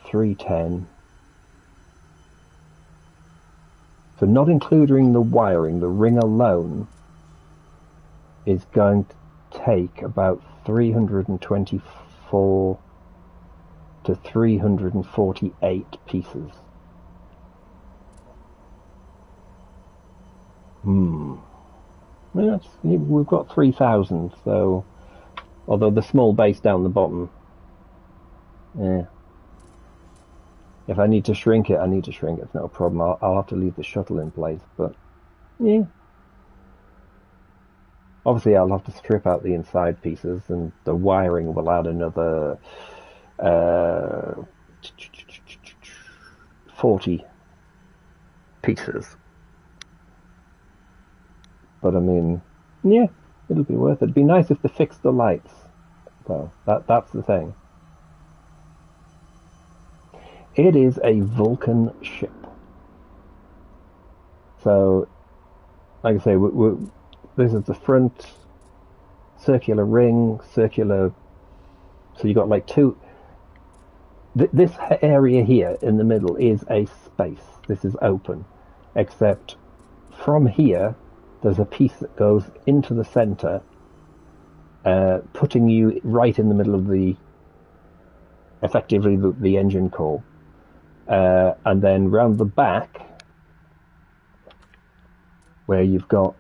310. So not including the wiring, the ring alone is going to take about 324 to to 348 pieces. Well, we've got 3,000, so although the small base down the bottom, if I need to shrink it, I need to shrink it. It's no problem. I'll have to leave the shuttle in place, but yeah. Obviously, I'll have to strip out the inside pieces, and the wiring will add another 40 pieces. But I mean, yeah, it'll be worth it. It'd be nice if they fixed the lights, though. That's the thing. It is a Vulcan ship. So, like I say, this is the front circular ring, circular. So you got like two. This area here in the middle is a space. This is open, except from here there's a piece that goes into the center, putting you right in the middle of effectively the engine core, and then round the back, where you've got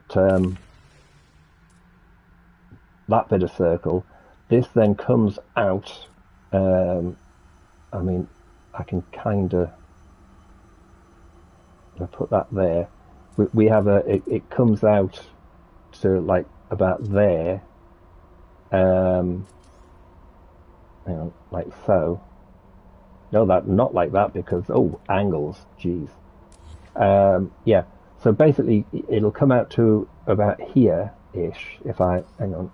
that bit of circle, this then comes out. I mean, I can kind of put that there. We have it comes out to like about there, hang on, like so. No, not like that, because angles, geez. Yeah, so basically it'll come out to about here-ish. If I hang on,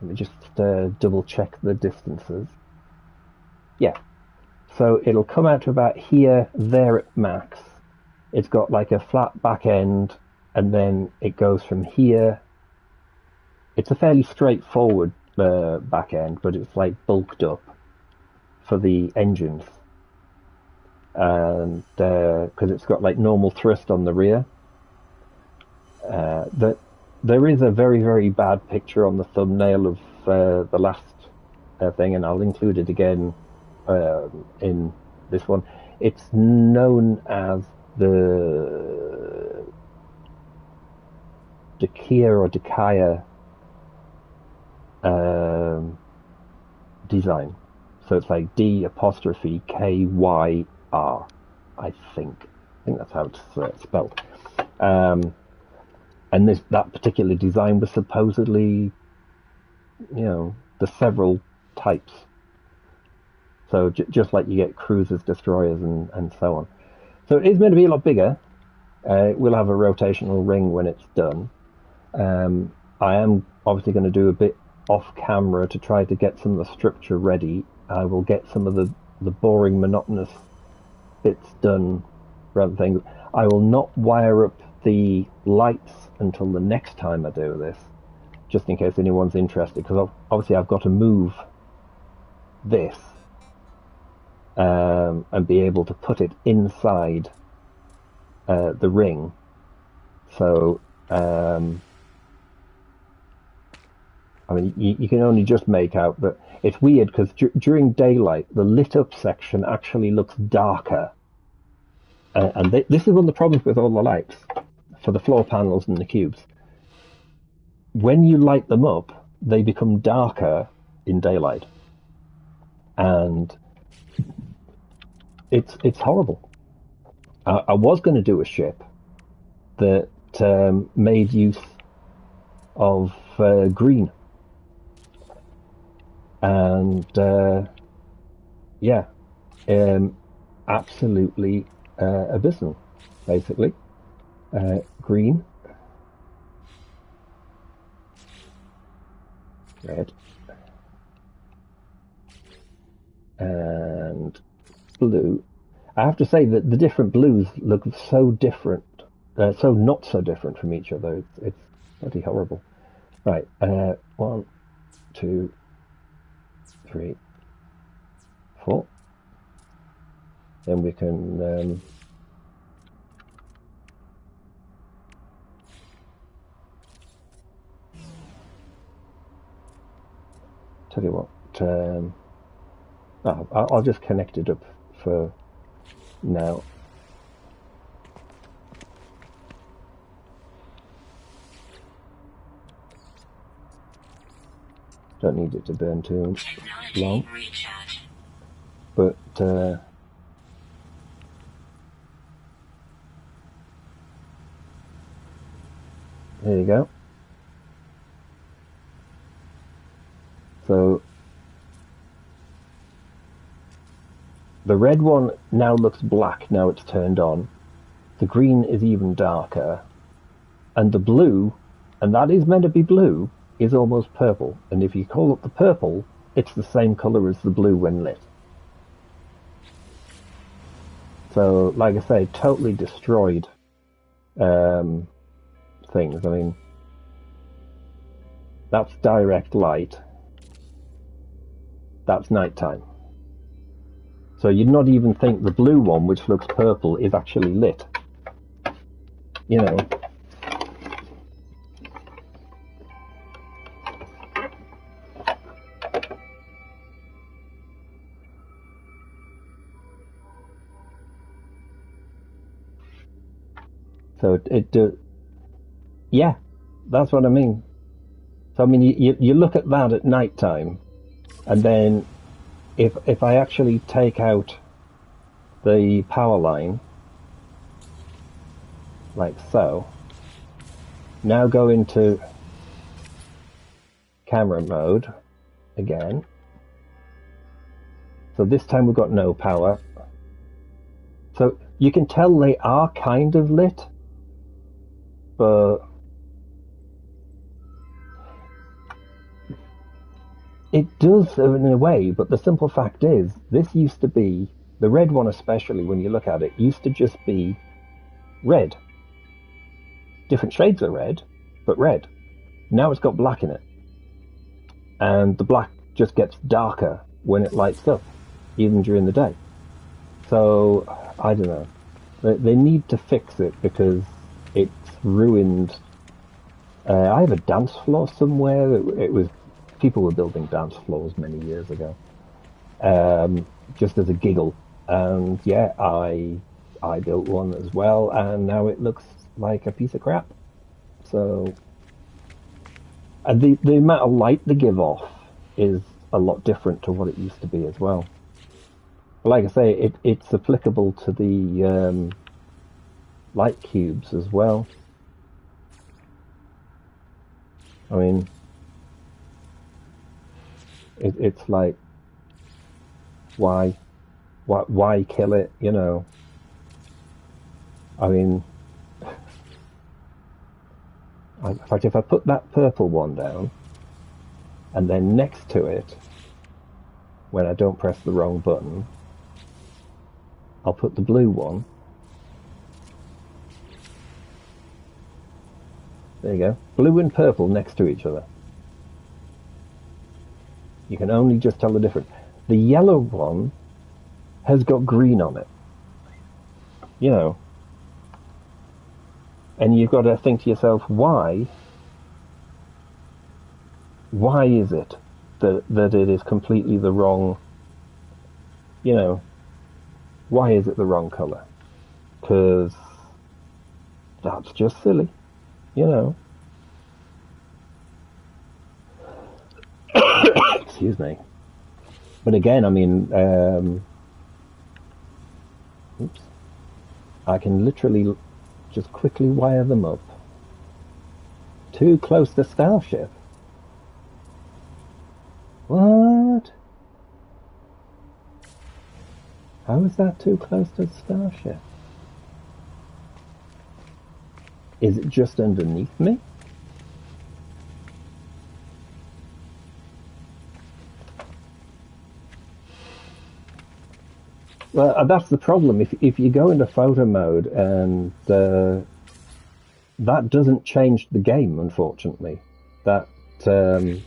let me just double check the distances. Yeah. So it'll come out to about here, there at max. It's got like a flat back end, and then it goes from here. It's a fairly straightforward back end, but it's like bulked up for the engines. And because it's got like normal thrust on the rear. There is a very, very bad picture on the thumbnail of the last thing, and I'll include it again in this one. It's known as the Dekia or Dekaya design. So it's like D''KYR, I think. I think that's how it's spelled. And that particular design was supposedly, there's several types. So just like you get cruisers, destroyers, and so on. So it is meant to be a lot bigger. It will have a rotational ring when it's done. I am obviously going to do a bit off camera to try to get some of the structure ready. I will get some of the boring, monotonous bits done rather than things. I will not wire up the lights until the next time I do this, just in case anyone's interested, because obviously I've got to move this and be able to put it inside the ring. So I mean, you can only just make out, but it's weird because during daylight the lit up section actually looks darker, and this is one of the problems with all the lights for the floor panels and the cubes. When you light them up, they become darker in daylight, and it's horrible. I was going to do a ship that made use of green, and absolutely abysmal, basically. Green, red, and blue. I have to say that the different blues look so different, so not so different from each other. It's bloody horrible. Right, 1, 2, 3, 4. Then we can Tell you what, I'll just connect it up for now. Don't need it to burn too long. But there you go. So the red one now looks black now it's turned on. The green is even darker. And the blue, and that is meant to be blue, is almost purple. And if you call up the purple, it's the same colour as the blue when lit. So, like I say, totally destroyed things. I mean, that's direct light. That's nighttime. So you'd not even think the blue one, which looks purple, is actually lit. You know. So yeah, that's what I mean. So I mean, you look at that at night time, and then if I actually take out the power line, like so, now go into camera mode again. So this time we've got no power. So you can tell they are kind of lit. But it does in a way, but the simple fact is, this used to be, the red one especially, when you look at it, used to just be red. Different shades of red, but red. Now it's got black in it. And the black just gets darker when it lights up, even during the day. So, I don't know. They need to fix it because it's ruined. I have a dance floor somewhere. It was people were building dance floors many years ago, just as a giggle. And yeah, I built one as well, and now it looks like a piece of crap. So, and the amount of light they give off is a lot different to what it used to be as well. But like I say, it's applicable to the light cubes as well. I mean, it's like, why kill it? You know. I mean, in fact, if I put that purple one down, and then next to it, when I don't press the wrong button, I'll put the blue one. There you go. Blue and purple next to each other. You can only just tell the difference. The yellow one has got green on it. You know. And you've got to think to yourself, why? Why is it that it is completely the wrong, you know, why is it the wrong colour? Because that's just silly. You know. Excuse me. But again, I mean, oops. I can literally just quickly wire them up. Too close to Starship. What? How is that too close to Starship? Is it just underneath me? Well, that's the problem. If you go into photo mode and that doesn't change the game, unfortunately. That I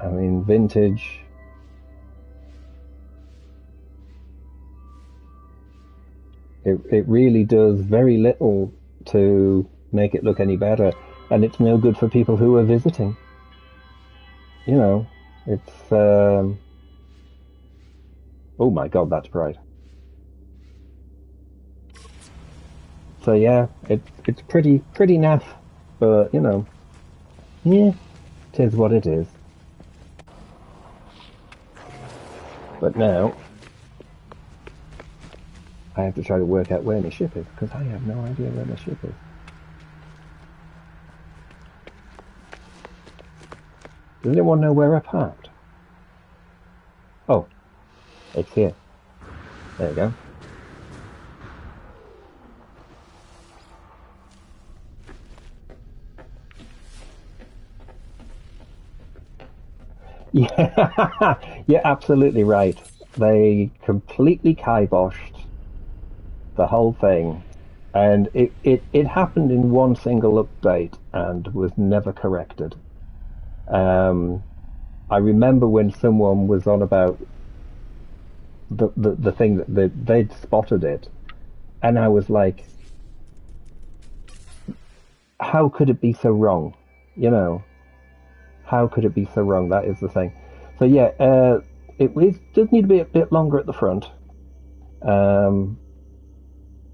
mean, vintage. It really does very little to make it look any better. and it's no good for people who are visiting. You know, it's oh my god, that's bright. So yeah, it's pretty naff, but you know, yeah, it is what it is. But now I have to try to work out where my ship is, because I have no idea where my ship is. Does anyone know where I parked? Oh, it's here. There you go. Yeah, you're absolutely right. They completely kiboshed the whole thing, and it happened in one single update and was never corrected. Um, I remember when someone was on about the thing that they'd spotted it, and I was like, how could it be so wrong? You know, how could it be so wrong? That is the thing. So yeah, does need to be a bit longer at the front.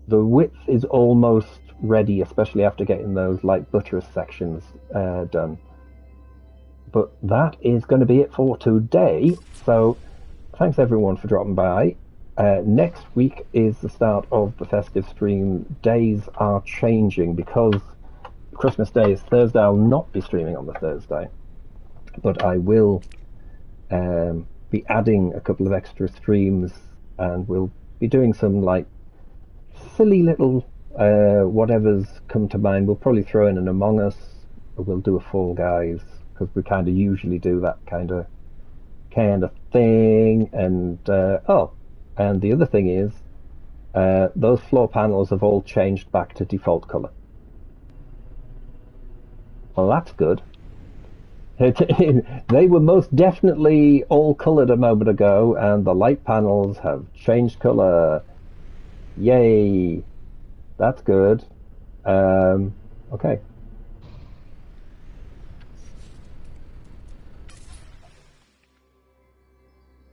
The width is almost ready, especially after getting those light buttress sections done. But that is going to be it for today. So thanks everyone for dropping by. Next week is the start of the festive stream. Days are changing because Christmas Day is Thursday. I'll not be streaming on the Thursday, but I will be adding a couple of extra streams, and we'll be doing some like silly little whatever's come to mind. We'll probably throw in an Among Us, or we'll do a Fall Guys, because we kind of usually do that kind of thing. And and the other thing is those floor panels have all changed back to default color. Well, that's good. They were most definitely all colored a moment ago, and the light panels have changed color. Yay! That's good. Okay.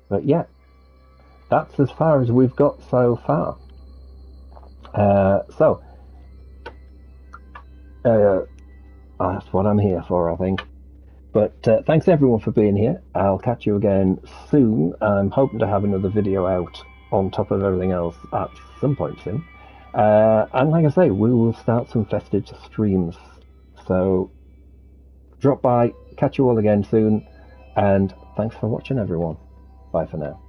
But yeah, that's as far as we've got so far. That's what I'm here for, I think. But thanks everyone for being here. I'll catch you again soon. I'm hoping to have another video out on top of everything else at some point soon. And like I say, we will start some festive streams. So drop by, catch you all again soon, and thanks for watching everyone. Bye for now.